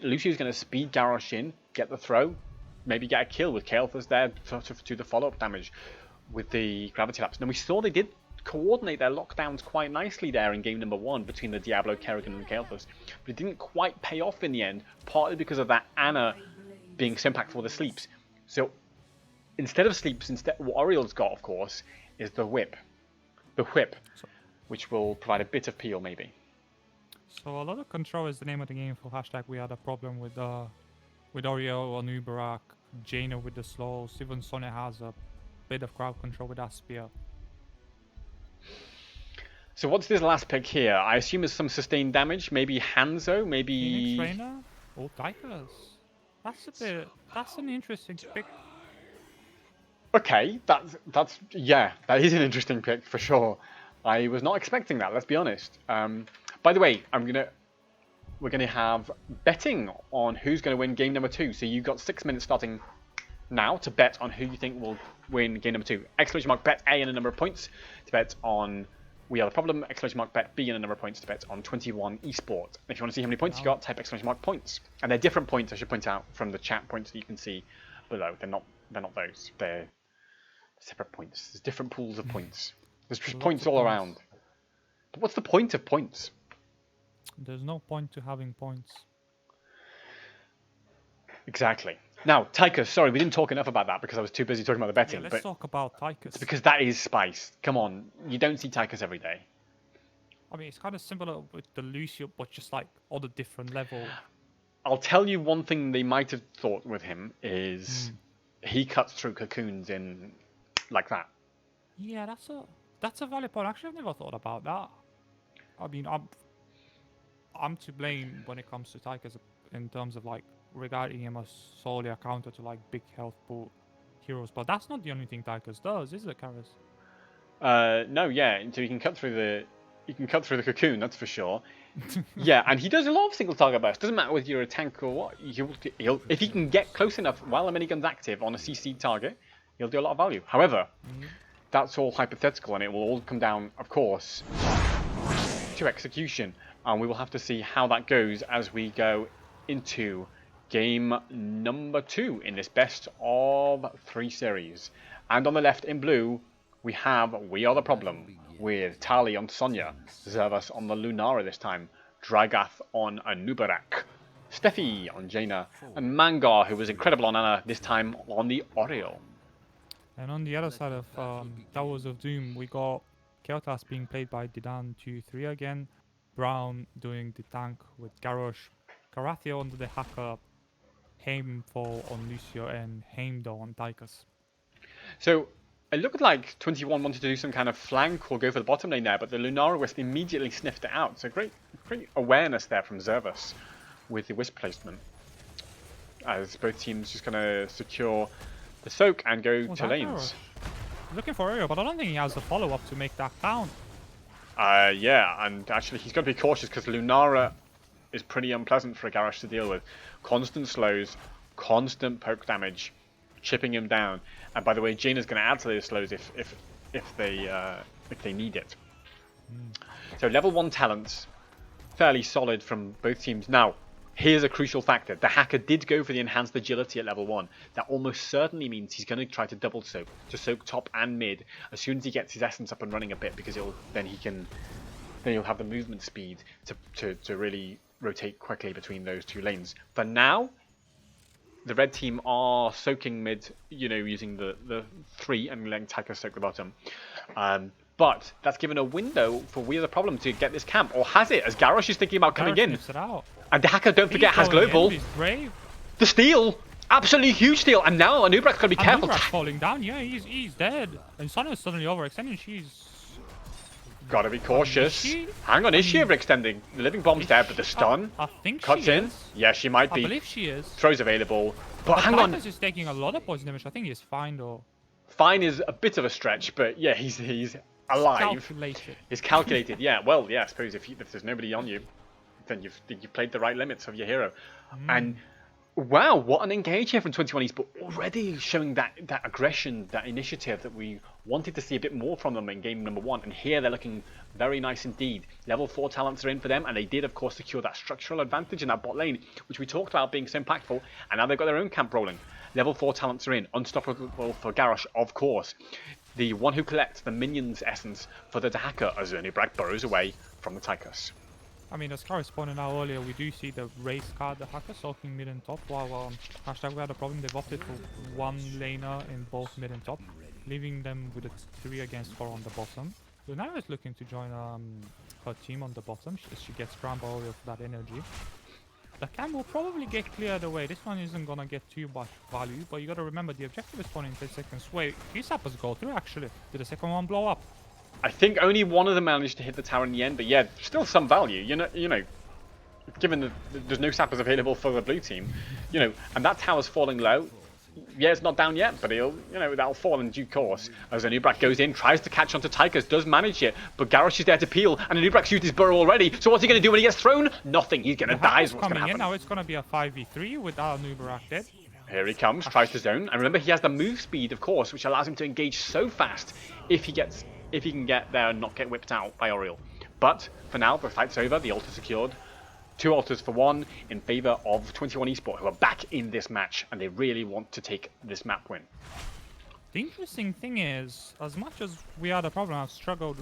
Lucio's going to speed Garrosh in, get the throw, maybe get a kill with Kael'thas there to do the follow-up damage with the Gravity Lapse. Now we saw they did coordinate their lockdowns quite nicely there in game number 1 between the Diablo, Kerrigan and Kael'thas, but it didn't quite pay off in the end, partly because of that Anna being so impactful with the sleeps. So instead of sleeps, what Oriel's got, of course, is the whip. The whip, which will provide a bit of peel, maybe. So a lot of control is the name of the game for hashtag We Had a Problem with Oriel on Uberak, Jaina with the slows, even Sonya has a bit of crowd control with that spear. So what's this last pick here? I assume it's some sustained damage, maybe Hanzo, maybe... Phoenix Trainer or Tychus. That's an interesting pick. Okay, yeah, that is an interesting pick for sure. I was not expecting that. Let's be honest. By the way, we're gonna have betting on who's gonna win game number 2. So you've got 6 minutes starting now to bet on who you think will win game number 2. Exclamation mark bet A and a number of points to bet on We Are the Problem. Exclamation mark bet B and a number of points to bet on 21 Esports. If you want to see how many points you got, type exclamation mark points. And they're different points, I should point out, from the chat points that you can see below. They're not those. They're separate points. There's different pools of points. There's just points all around. But what's the point of points? There's no point to having points. Exactly. Now, Tychus, sorry, we didn't talk enough about that because I was too busy talking about the betting. Yeah, let's talk about Tychus. It's because that is spice. Come on, you don't see Tychus every day. I mean, it's kind of similar with the Lucio, but just like on a different level. I'll tell you one thing they might have thought with him is he cuts through cocoons in like that. Yeah, that's a valid point. Actually, I've never thought about that. I mean, I'm to blame when it comes to Tychus in terms of like regarding him as solely a counter to like big health pool heroes, but that's not the only thing Tychus does, is it, Karis? No, yeah. So he can cut through the cocoon, that's for sure. Yeah, and he does a lot of single target bursts. Doesn't matter whether you're a tank or what. If he can get close enough while the minigun's active on a CC target, he'll do a lot of value. However, that's all hypothetical, and it will all come down, of course, to execution. And we will have to see how that goes as we go into game number 2 in this best of 3 series. And on the left in blue, we have We Are the Problem with Tali on Sonya, Zervas on the Lunara this time, Dragath on Anubarak, Steffi on Jaina, and Mangar, who was incredible on Ana, this time on the Oriole. And on the other side of Towers of Doom, we got Keltas being played by Didan 2-3 again, Brown doing the tank with Garrosh, Karathio on the hacker, Heimfall on Lucio, and Heimdall on Tychus. So it looked like 21 wanted to do some kind of flank or go for the bottom lane there, but the Lunara Wisp immediately sniffed it out. So great awareness there from Zervas with the Wisp placement. As both teams just going to secure the soak and go to lanes. Looking for Aerial, but I don't think he has the follow-up to make that count. Yeah, and actually he's got to be cautious because Lunara is pretty unpleasant for a Garrosh to deal with. Constant slows, constant poke damage, chipping him down. And by the way, Jaina's going to add to those slows if they need it. So level 1 talents, fairly solid from both teams. Now, here's a crucial factor. The hacker did go for the enhanced agility at level 1. That almost certainly means he's going to try to double soak, to soak top and mid as soon as he gets his essence up and running a bit, because then he'll have the movement speed to really rotate quickly between those 2 lanes. For now, the red team are soaking mid, using the 3 and letting Tychus soak the bottom. But that's given a window for We Are the Problem to get this camp. Or has it, as Garrosh is thinking about coming in. And the hacker, don't forget, has global. The steal! Absolutely huge steal. And now Anubrak's got to be careful. Anubrak's falling down. Yeah, he's dead. And Sona's suddenly overextending. She's... Got to be cautious. Hang on, is she overextending? The living bomb's there, but the stun I think cuts in. Yeah, she might be. I believe she is. Throws available. But hang on. Tychus is taking a lot of poison damage. I think he's fine, though. Fine is a bit of a stretch, but yeah, he's alive. Calculated. He's calculated. Yeah, well, yeah, I suppose if there's nobody on you, then you've played the right limits of your hero. And wow, what an engage here from 21 East, but already showing that aggression, that initiative that we wanted to see a bit more from them in game number 1. And here they're looking very nice indeed. Level 4 talents are in for them, and they did, of course, secure that structural advantage in that bot lane, which we talked about being so impactful, and now they've got their own camp rolling. Level 4 talents are in. Unstoppable for Garrosh, of course. The one who collects the minions essence for the hacker as Anubrak burrows away from the Tychus. I mean, as Karis pointed out earlier, we do see the race card, the hacker soaking mid and top, while hashtag We Had a Problem, they've opted for 1 laner in both mid and top, leaving them with a 3 against 4 on the bottom. Lunara is looking to join her team on the bottom as she gets Crown Barrier for that energy. The cam will probably get cleared away. This one isn't gonna get too much value, but you gotta remember the objective is spawning in 10 seconds. Wait, few sappers go through actually. Did the second one blow up? I think only one of them managed to hit the tower in the end, but yeah, still some value. You know, given that there's no sappers available for the blue team, you know, and that tower's falling low. Yeah, it's not down yet, but that'll fall in due course. As Anubrak goes in, tries to catch onto Tychus, does manage it, but Garrosh is there to peel, and Anubrak's used his burrow already. So what's he going to do when he gets thrown? Nothing. He's going to die. Is what's going to happen. Now it's going to be a 5v3 without Anubrak dead. Here he comes, tries to zone, and remember he has the move speed, of course, which allows him to engage so fast if he can get there and not get whipped out by Oriel. But for now, the fight's over. The ult is secured. 2 altars for 1 in favor of 21 Esports, who are back in this match, and they really want to take this map win. The interesting thing is, as much as we had a problem, I've struggled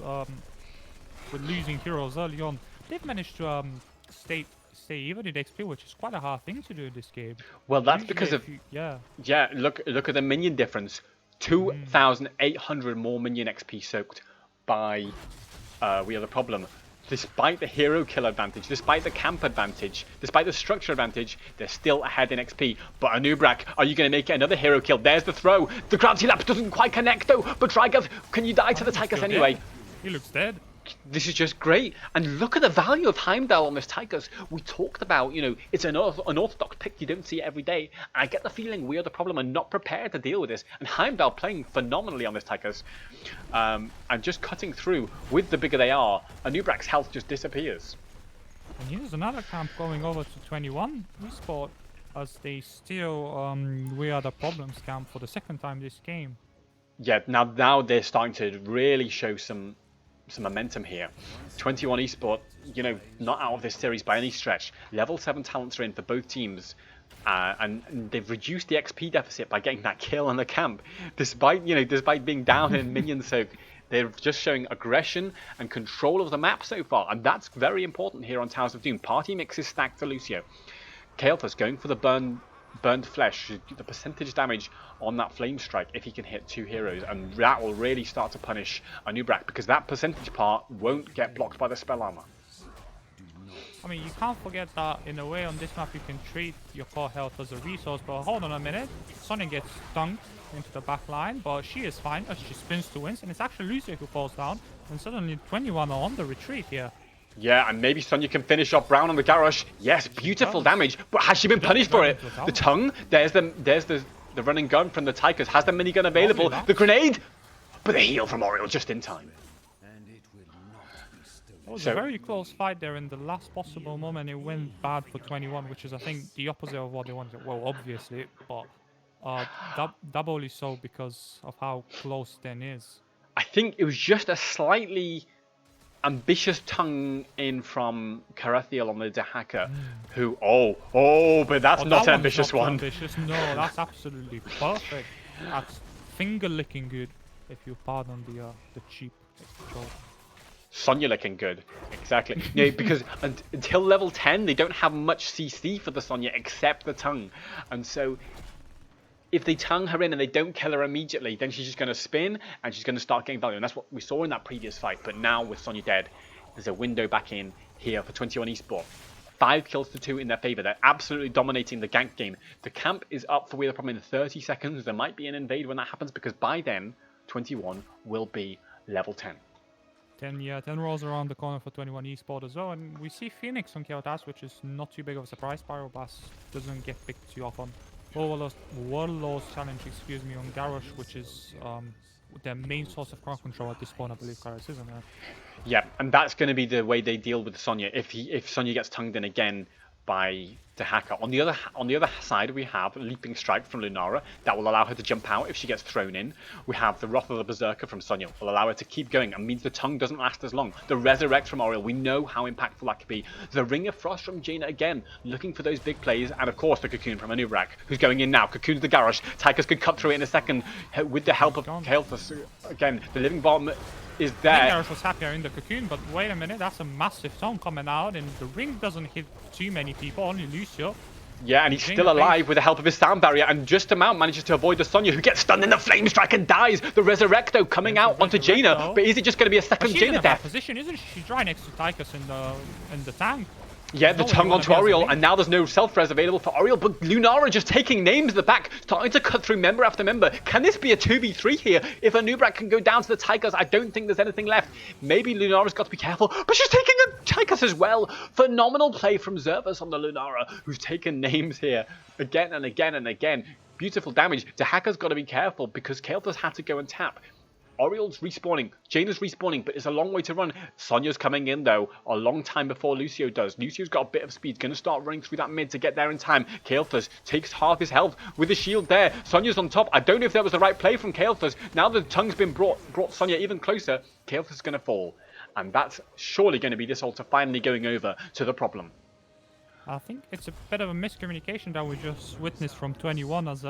with losing heroes early on, they've managed to stay even in XP, which is quite a hard thing to do in this game. Well, that's because of look at the minion difference. 2,800 more minion XP soaked by We Are the Problem. Despite the hero kill advantage, despite the camp advantage, despite the structure advantage, they're still ahead in XP. But Anubrak, are you going to make it another hero kill? There's the throw. The gravity lapse doesn't quite connect though. But Trigath, can you die to the Tychus anyway? He looks dead. This is just great. And look at the value of Heimdall on this Tychus. We talked about, you know, it's an unorthodox pick. You don't see it every day. I get the feeling We Are the Problem and not prepared to deal with this. And Heimdall playing phenomenally on this Tychus. And just cutting through with the bigger they are, Anubrak's health just disappears. And here's another camp going over to 21 Esports as they steal We Are the Problems camp for the second time this game. Yeah, now they're starting to really show some momentum here. 21 Esports, you know, not out of this series by any stretch. Level 7 talents are in for both teams, and they've reduced the XP deficit by getting that kill on the camp. Despite being down in minion soak, they're just showing aggression and control of the map so far, and that's very important here on Towers of Doom. Party mix is stacked to Lucio. Kael'thas going for the burned flesh, the percentage damage on that flame strike if he can hit 2 heroes, and that will really start to punish Anubrak because that percentage part won't get blocked by the spell armor. I mean, you can't forget that in a way on this map you can treat your core health as a resource, but hold on a minute, Sonya gets dunked into the back line, but she is fine as she spins to wins, and it's actually Lucio who falls down, and suddenly 21 are on the retreat here. Yeah, and maybe Sonya can finish off Brown on the Garrosh. Yes, beautiful damage, but has she been punished for it? The tongue, there's the running gun from the Tychus, has the minigun available, the grenade, but the heal from Oriel just in time. It was a very close fight there in the last possible moment. It went bad for 21, which is I think the opposite of what they wanted. Well, obviously, but doubly so because of how close 10 is. I think it was just a slightly ambitious tongue in from Carathiel on the Dehaka, who but that's not an ambitious one. Ambitious. No, that's absolutely perfect. That's finger licking good, if you pardon the cheap control. Sonya looking good, exactly. No, because until level 10 they don't have much CC for the Sonya except the tongue, and so if they tongue her in and they don't kill her immediately, then she's just going to spin and she's going to start getting value. And that's what we saw in that previous fight. But now with Sonya dead, there's a window back in here for 21 Esports. 5 kills to 2 in their favor. They're absolutely dominating the gank game. The camp is up for We Are the Problem in 30 seconds. There might be an invade when that happens because by then, 21 will be level 10. 10 rolls around the corner for 21 Esports as well. And we see Phoenix on Kael'thas, which is not too big of a surprise. Pyroblast doesn't get picked too often. Warlord's challenge, on Garrosh, which is their main source of crowd control at this point, I believe, Garrosh, isn't it? Yeah, and that's going to be the way they deal with Sonya. If Sonya gets tongued in again by Dehaka. On the other side, we have Leaping Strike from Lunara that will allow her to jump out if she gets thrown in. We have the Wrath of the Berserker from Sonya, will allow her to keep going and means the tongue doesn't last as long. The Resurrect from Oriel, we know how impactful that could be. The Ring of Frost from Jaina again, looking for those big plays, and of course the Cocoon from Anubrak, who's going in now. Cocoon's the Garrosh. Tychus could cut through it in a second with the help of Kael'thas. Again, the Living Bomb is there. I think Garrosh was happier in the Cocoon, but wait a minute, that's a massive tongue coming out, and the ring doesn't hit too many people, only Lucio. Yeah, and he's still alive with the help of his sound barrier, and just about manages to avoid the Sonya, who gets stunned in the Flame Strike and dies. The Resurrecto coming out onto Jaina, but is it just going to be a second Jaina death? Position, isn't she? She's right next to Tychus in the tank. Yeah, There's the no way you tongue wanna onto be as a Oriel, lane. and now there's no self-res available for Oriel, but Lunara just taking names at the back, starting to cut through member after member. Can this be a 2v3 here? If Anubrak can go down to the Tigers, I don't think there's anything left. Maybe Lunara's got to be careful, but she's taking a Tigers as well. Phenomenal play from Zervus on the Lunara, who's taken names here again and again and again. Beautiful damage. Dahaka's got to be careful because Kael'thas had to go and tap. Oriel's respawning, Jaina's respawning, but it's a long way to run. Sonya's coming in, though, a long time before Lucio does. Lucio's got a bit of speed, going to start running through that mid to get there in time. Kael'thas takes half his health with the shield there. Sonya's on top. I don't know if that was the right play from Kael'thas. Now the tongue's been brought Sonya even closer. Kael'thas is going to fall. And that's surely going to be this altar finally going over to the problem. I think it's a bit of a miscommunication that we just witnessed from 21 as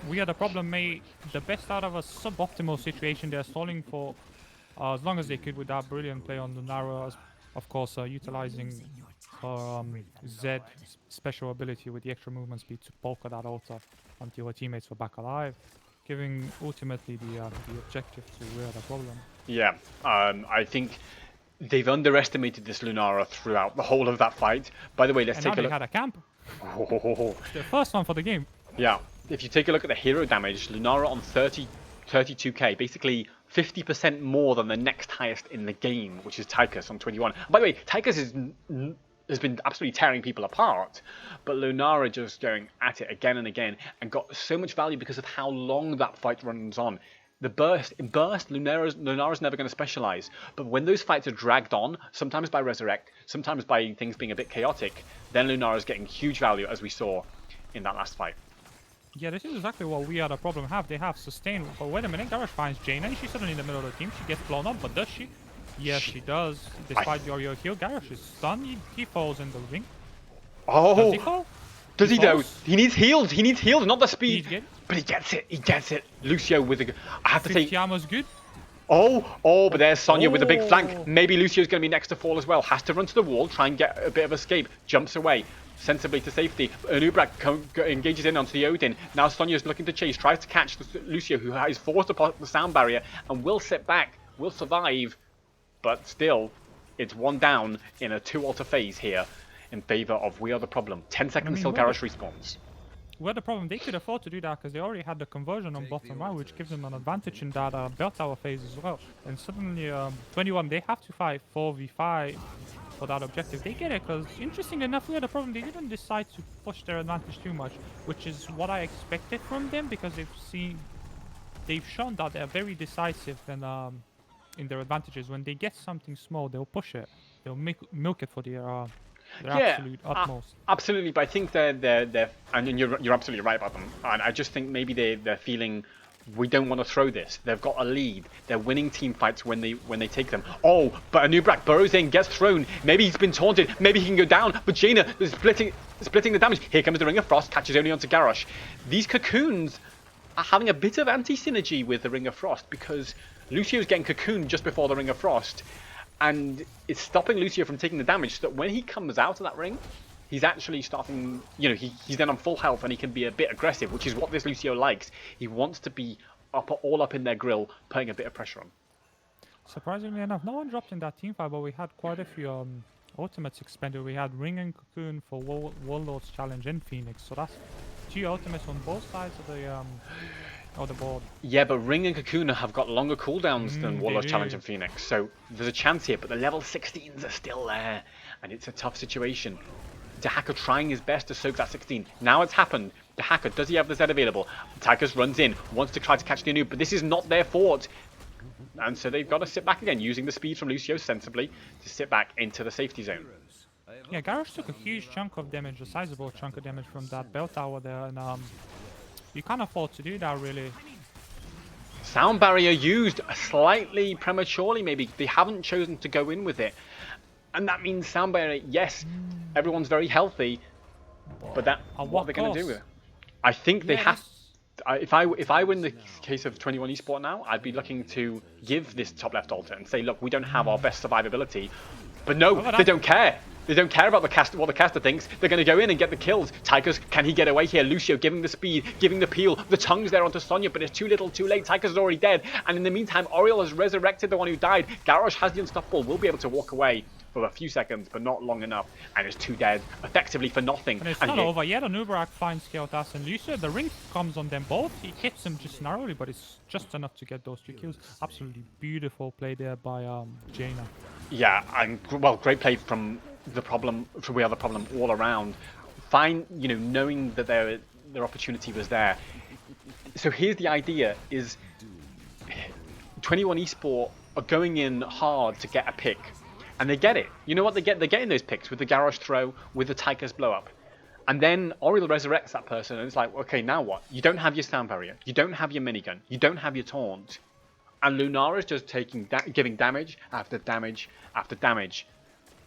we had a problem made the best out of a suboptimal situation. They're stalling for as long as they could with that brilliant play on the narrow, of course utilizing her Z special ability with the extra movement speed to polka that altar until her teammates were back alive, giving ultimately the objective to We're the Problem. Yeah, I think they've underestimated this Lunara throughout the whole of that fight. By the way, let's And take now a they look. had a camp. Oh, The first one for the game. yeah, if you take a look at the hero damage, Lunara on 32k, basically 50% more than the next highest in the game, which is Tychus on 21. By the way, Tychus has been absolutely tearing people apart, but Lunara just going at it again and again and got so much value because of how long that fight runs on. In burst, Lunara's never going to specialize. But when those fights are dragged on, sometimes by Resurrect, sometimes by things being a bit chaotic, then Lunara's getting huge value, as we saw in that last fight. Yeah, this is exactly what We Are the Problem have. They have sustain. But wait a minute, Garrosh finds Jaina and she's suddenly in the middle of the team. She gets blown up, but does she? Yes, she does. Despite the Oreo heal, Garrosh is stunned. He falls in the ring. Does he fall? Does he though? falls? He needs healed. He needs healed, not the speed. But he gets it. He gets it. Lucio with a. I have to 50 say. armor's good. Oh, but there's Sonya with a big flank. Maybe Lucio's going to be next to fall as well. Has to run to the wall, try and get a bit of escape. Jumps away sensibly to safety. Anubrak engages in onto the Odin. Now Sonya's looking to chase, tries to catch Lucio, who is forced upon the sound barrier and will sit back, will survive, but still, it's one down in a 2-altar phase here in favor of We Are the Problem. 10 seconds till Garrosh respawns. Well, the problem, they could afford to do that because they already had the conversion on bottom right, which gives them an advantage in that bell tower phase as well. And suddenly, 21, they have to fight 4v5 for that objective. They get it because, interestingly enough, we had a problem. They didn't decide to push their advantage too much, which is what I expected from them because they've shown that they're very decisive and in their advantages. When they get something small, they'll push it. They'll milk it for their absolute utmost. Absolutely, but I think they're and you're absolutely right about them. And I just think maybe they're feeling we don't want to throw this. They've got a lead. They're winning team fights when they take them. Oh, but Anubrak burrows in, gets thrown. Maybe he's been taunted. Maybe he can go down. But Jaina is splitting the damage. Here comes the Ring of Frost. Catches only onto Garrosh. These cocoons are having a bit of anti-synergy with the Ring of Frost because Lucio's getting cocooned just before the Ring of Frost. And it's stopping Lucio from taking the damage so that when he comes out of that ring, he's actually starting, he's then on full health and he can be a bit aggressive, which is what this Lucio likes. He wants to be all up in their grill, putting a bit of pressure on. Surprisingly enough, no one dropped in that team fight, but we had quite a few ultimates expended. We had Ring and Cocoon for Warlord's Challenge in Phoenix, so that's 2 ultimates on both sides of the board. Yeah, but Ring and Cocoon have got longer cooldowns than Warlord's Challenge and Phoenix, so there's a chance here, but the level 16s are still there, and it's a tough situation. Dahaka trying his best to soak that 16. Now it's happened. Dahaka, does he have the Z available? Tychus runs in, wants to try to catch the noob, but this is not their fort. And so they've got to sit back again, using the speed from Lucio sensibly to sit back into the safety zone. Yeah, Garrosh took a huge chunk of damage, a sizable chunk of damage from that bell tower there, and you can't afford to do that, really. Sound barrier used slightly prematurely, maybe. They haven't chosen to go in with it. And that means sound barrier, yes, everyone's very healthy, but what are they going to do with it? I think they have... If I were in the case of 21 Esport now, I'd be looking to give this top left altar and say, look, we don't have our best survivability. But no, they don't care. They don't care about what the caster thinks. They're going to go in and get the kills. Tychus, can he get away here? Lucio giving the speed, giving the peel. The tongue's there onto Sonya, but it's too little, too late. Tychus is already dead. And in the meantime, Oriel has resurrected the one who died. Garrosh has the unstoppable. Will be able to walk away for a few seconds, but not long enough, and it's 2 dead, effectively for nothing. And it's And not here, over yet. Anubarak finds Keotas and Lucio. The ring comes on them both. He hits them just narrowly, but it's just enough to get those 2 kills. Absolutely beautiful play there by Jaina. yeah, and well, great play from the problem, from We Are the Problem all around. Fine, you know, knowing that their opportunity was there. So here's the idea: is 21 Esport are going in hard to get a pick, and they get it. You know what they get? They're getting those picks with the garage throw, with the Tyker's blow up. And then Oriel resurrects that person, and it's like, okay, now what? You don't have your sound barrier, you don't have your minigun, you don't have your taunt, and Lunara's just giving damage after damage after damage,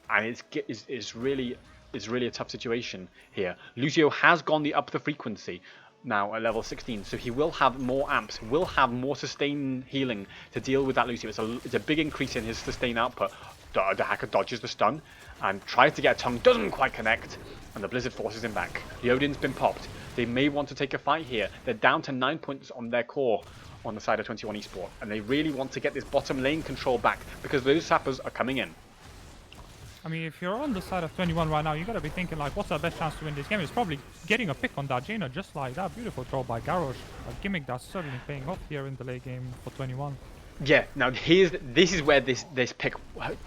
and it's really a tough situation here. Lucio has gone up the frequency now at level 16, so he will have more amps, will have more sustain healing to deal with that Lucio. It's a big increase in his sustain output. The hacker dodges the stun and tries to get a tongue, doesn't quite connect, and the Blizzard forces him back. The Odin's been popped. They may want to take a fight here. They're down to 9 points on their core on the side of 21 Esport, and they really want to get this bottom lane control back because those sappers are coming in. I mean, if you're on the side of 21 right now, you gotta be thinking like, what's our best chance to win this game? It's probably getting a pick on that Jaina, just like that. Beautiful throw by Garrosh. A gimmick that's certainly paying off here in the late game for 21. Yeah, now this is where this pick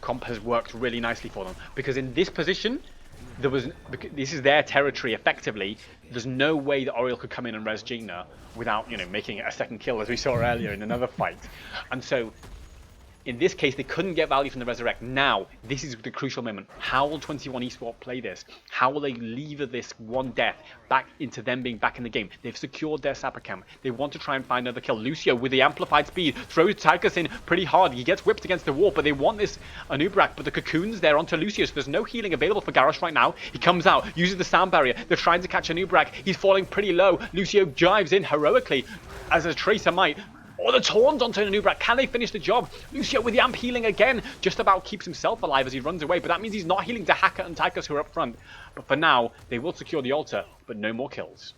comp has worked really nicely for them, because in this position, this is their territory effectively. There's no way that Oriel could come in and res Jaina without, you know, making it a second kill, as we saw earlier in another fight. And so in this case, they couldn't get value from the Resurrect. Now, this is the crucial moment. How will 21 Esport play this? How will they lever this one death back into them being back in the game? They've secured their Sapper camp. They want to try and find another kill. Lucio, with the amplified speed, throws Tychus in pretty hard. He gets whipped against the wall, but they want this Anubrak. But the Cocoon's there onto Lucio, so there's no healing available for Garrosh right now. He comes out, uses the sound barrier. They're trying to catch Anubrak. He's falling pretty low. Lucio dives in heroically, as a Tracer might. Or the taunt onto Anubrak. Can they finish the job? Lucio with the amp healing again. Just about keeps himself alive as he runs away. But that means he's not healing to Hacker and Tychus, who are up front. But for now, they will secure the altar, but no more kills.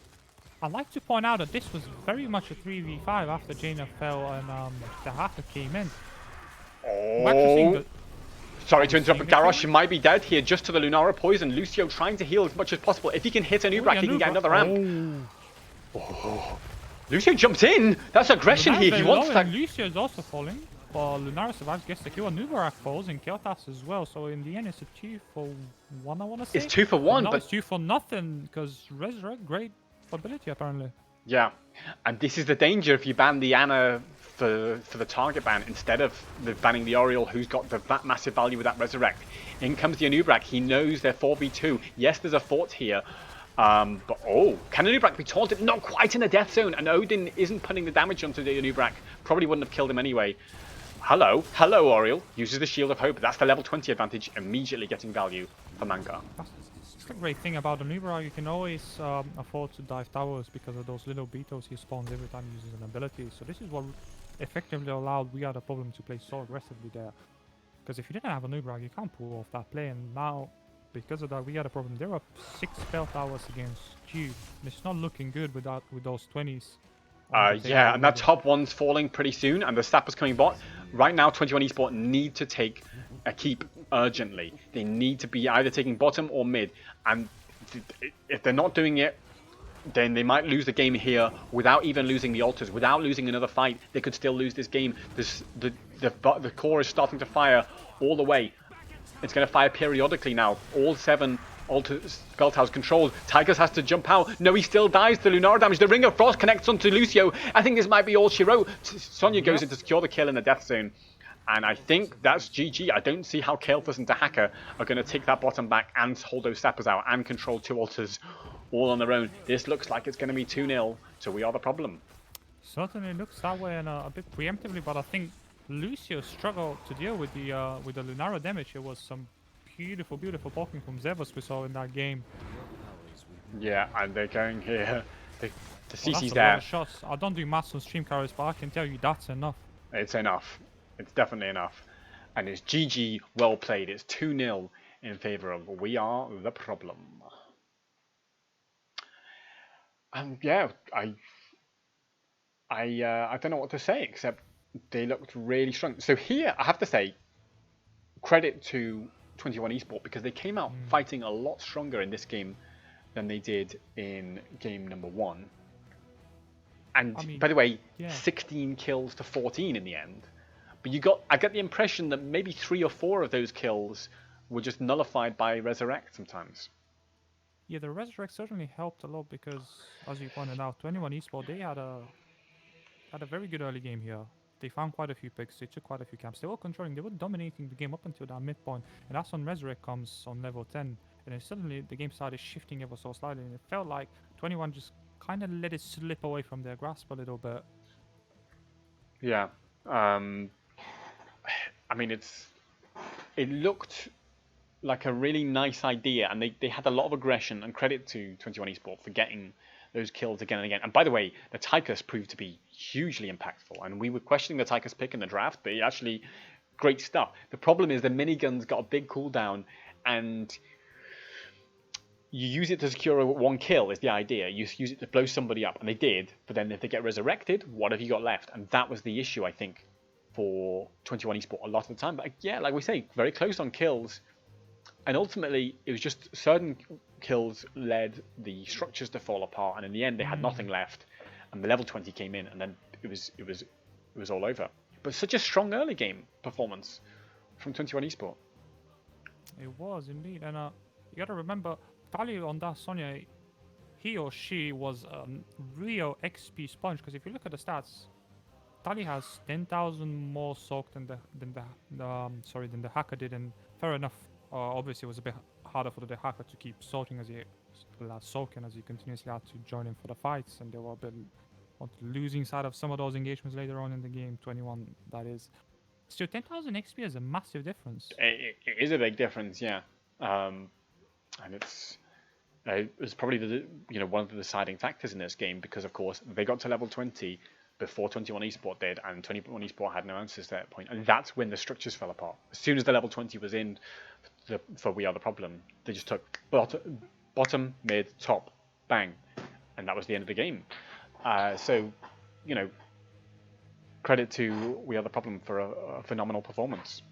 I'd like to point out that this was very much a 3v5 after Jaina fell and the Hacker came in. Oh. Sorry to interrupt, but Garrosh might be dead here just to the Lunara poison. Lucio trying to heal as much as possible. If he can hit Anubrak, he can get another amp. Oh. Lucio jumps in. That's aggression here. He wants that. Lucio is also falling. But Lunara survives, gets the kill. Anubarak falls and Keotas as well. So in the end, it's a 2 for 1, I want to say. It's 2 for 1, but it's 2 for nothing because Resurrect, great ability apparently. Yeah, and this is the danger if you ban the Ana for the target ban instead of banning the Oriel, who's got the massive value with that Resurrect. In comes the Anubrak. He knows they're 4v2. Yes, there's a fort here. But can Anubrak be taunted? Not quite in the death zone, and Odin isn't putting the damage onto the Anubrak. Probably wouldn't have killed him anyway. Hello, Oriel. Uses the Shield of Hope. That's the level 20 advantage, immediately getting value for Manga. That's the great thing about Anubrak. You can always afford to dive towers because of those little beetles he spawns every time he uses an ability. So this is what effectively allowed We Are the Problem to play so aggressively there. Because if you didn't have Anubrak, you can't pull off that play, and now because of that, We Are the Problem. There are 6 spell towers against Q. It's not looking good with those 20s. Yeah, and that top one's falling pretty soon, and the Sapper's coming bot. Right now, 21 Esport need to take a keep urgently. They need to be either taking bottom or mid, and if they're not doing it, then they might lose the game here without even losing the altars, without losing another fight. They could still lose this game. The core is starting to fire all the way. It's going to fire periodically now. All 7 Skull Towers controlled. Tigers has to jump out. No, he still dies. The Lunar damage. The Ring of Frost connects onto Lucio. I think this might be all she wrote. Sonya goes in to secure the kill in the death zone. And I think that's GG. I don't see how Kael'thas and Dahaka are going to take that bottom back and hold those sappers out and control 2 altars all on their own. This looks like it's going to be 2-0. So We Are the Problem. Certainly looks that way, and a bit preemptively, but I think Lucio struggled to deal with the Lunara damage. It was some beautiful poking from Zevos we saw in that game. Yeah, and they're going here. The CC's there. there. Of shots. I don't do maths on stream carries, but I can tell you that's enough. It's enough. It's definitely enough. And it's GG, well played. It's 2-0 in favour of We Are the Problem. And yeah, I don't know what to say except they looked really strong. So here, I have to say, credit to 21 Esport because they came out fighting a lot stronger in this game than they did in game number 1. And I mean, by the way, yeah. 16 kills to 14 in the end. But I get the impression that maybe 3 or 4 of those kills were just nullified by Resurrect sometimes. Yeah, the Resurrect certainly helped a lot because, as you pointed out, 21 Esport, they had a very good early game here. They found quite a few picks, they took quite a few camps. They were controlling, they were dominating the game up until that midpoint. And that's when Resurrect comes on level 10. And then suddenly the game started shifting ever so slightly. And it felt like 21 just kind of let it slip away from their grasp a little bit. Yeah. I mean, it looked like a really nice idea, and they had a lot of aggression, and credit to 21 Esport for getting those kills again and again. And by the way, the Tychus proved to be hugely impactful, and we were questioning the Tychus pick in the draft, but actually, great stuff. The problem is the miniguns got a big cooldown, and you use it to secure one kill is the idea. You use it to blow somebody up, and they did, but then if they get resurrected, what have you got left? And that was the issue, I think, for 21 Esport a lot of the time. But yeah, like we say, very close on kills. And ultimately, it was just certain kills led the structures to fall apart, and in the end, they had nothing left. And the level 20 came in, and then it was all over. But such a strong early game performance from 21 Esport. It was indeed, and you got to remember, Tali on that Sonya, he or she was a real XP sponge. Because if you look at the stats, Tali has 10,000 more soak than the hacker did, and fair enough. Obviously, it was a bit harder for the hacker to keep soaking as he continuously had to join in for the fights, and they were a bit on the losing side of some of those engagements later on in the game. 21, that is. Still, 10,000 XP is a massive difference. It is a big difference, yeah, and it was probably one of the deciding factors in this game because, of course, they got to level 20 before 21 Esport did, and 21 Esport had no answers at that point, and that's when the structures fell apart. As soon as the level 20 was in for We Are the Problem, they just took bottom, mid, top, bang, and that was the end of the game. So, credit to We Are the Problem for a phenomenal performance.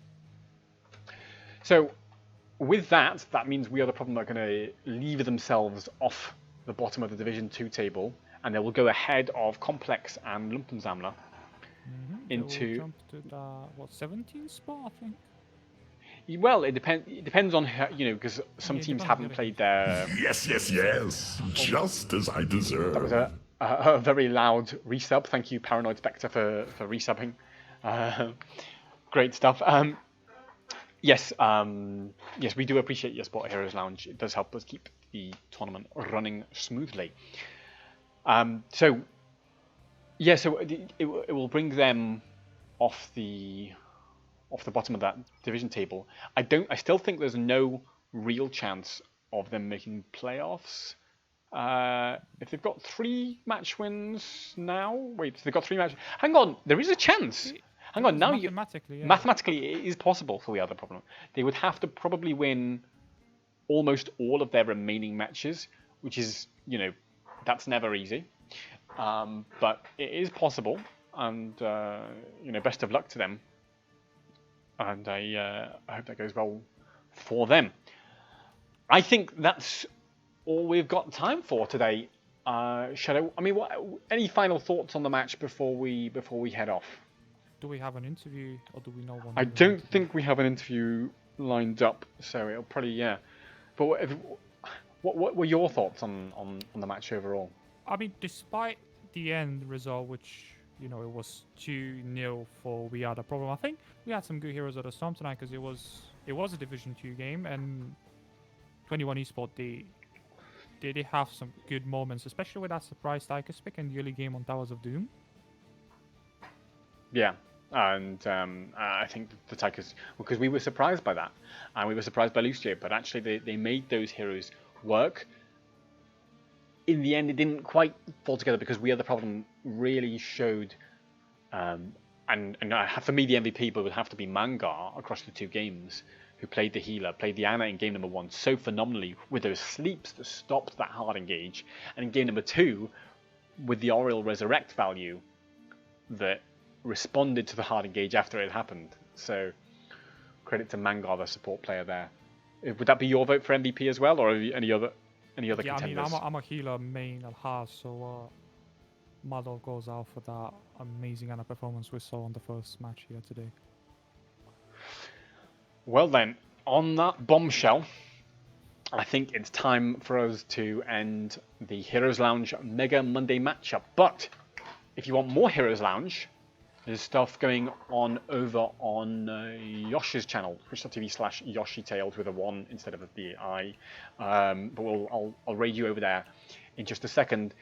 So, with that means We Are the Problem are going to leave themselves off the bottom of the Division 2 table, and they will go ahead of Complex and Lumpensammler into... They will jump to the 17th spot, I think. Well, it depends on how, because some teams haven't played their... Yes. Just as I deserve. That was a very loud resub. Thank you, Paranoid Spectre, for resubbing. Great stuff. Yes, we do appreciate your Sport Heroes Lounge. It does help us keep the tournament running smoothly. So it will bring them off the bottom of that division table. I still think there's no real chance of them making playoffs. If they've got 3 match wins now, they've got 3 matches. Hang on, there is a chance. Hang on, now mathematically it is possible for We Are the Problem. They would have to probably win almost all of their remaining matches, which is, that's never easy. But it is possible, and best of luck to them. And I hope that goes well for them. I think that's all we've got time for today. Shadow, any final thoughts on the match before we head off? Do we have an interview, or do we know one? I don't think we have an interview lined up, so it'll probably But what were your thoughts on the match overall? I mean, despite the end result, which it was 2-0 for We Are the Problem, I think we had some good heroes at the Storm tonight because it was a Division 2 game, and 21 Esport they did have some good moments, especially with that surprise Tychus pick in the early game on Towers of Doom. Yeah, and I think the Tychus, because we were surprised by that, and we were surprised by Lucio, but actually they made those heroes work. In the end, it didn't quite fall together because We Are the Problem really showed, and for me the MVP would have to be Mangar across the 2 games, who played the healer, played the Ana in game number 1 so phenomenally with those sleeps that stopped that hard engage, and in game number 2 with the Oriel Resurrect value that responded to the hard engage after it happened. So credit to Mangar, the support player there. Would that be your vote for MVP as well, or any other Yeah, contenders? I mean, I'm a healer main Alhaz, so medal goes out for that amazing Ana performance we saw on the first match here today. Well then, on that bombshell, I think it's time for us to end the Heroes Lounge Mega Monday matchup. But if you want more Heroes Lounge, there's stuff going on over on Yoshi's channel, twitch.tv/YoshiTales with a 1 instead of the I. But I'll raid you over there in just a second.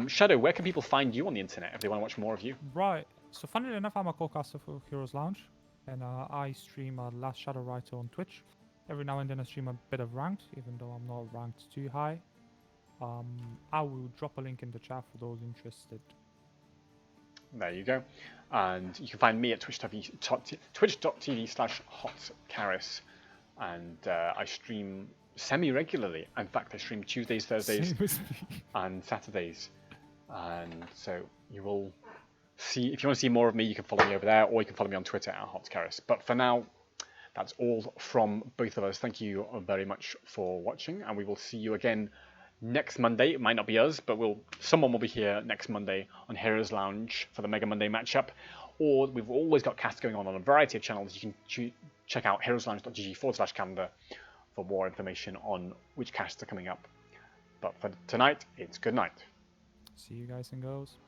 Shadow, where can people find you on the internet if they want to watch more of you? Right. So funnily enough, I'm a co-caster for Heroes Lounge, and I stream Last Shadow Writer on Twitch. Every now and then I stream a bit of ranked, even though I'm not ranked too high. I will drop a link in the chat for those interested. There you go. And you can find me at twitch.tv/hotcaris. And I stream semi-regularly. In fact, I stream Tuesdays, Thursdays, Same as me. and Saturdays. And so you will see, if you want to see more of me, you can follow me over there, or you can follow me on Twitter at hotcaris. But for now, that's all from both of us. Thank you very much for watching, and we will see you again next Monday. It might not be us, but someone will be here next Monday on Heroes Lounge for the Mega Monday matchup. Or we've always got casts going on a variety of channels. You can check out heroeslounge.gg/calendar for more information on which casts are coming up. But for tonight, it's good night. See you guys and girls.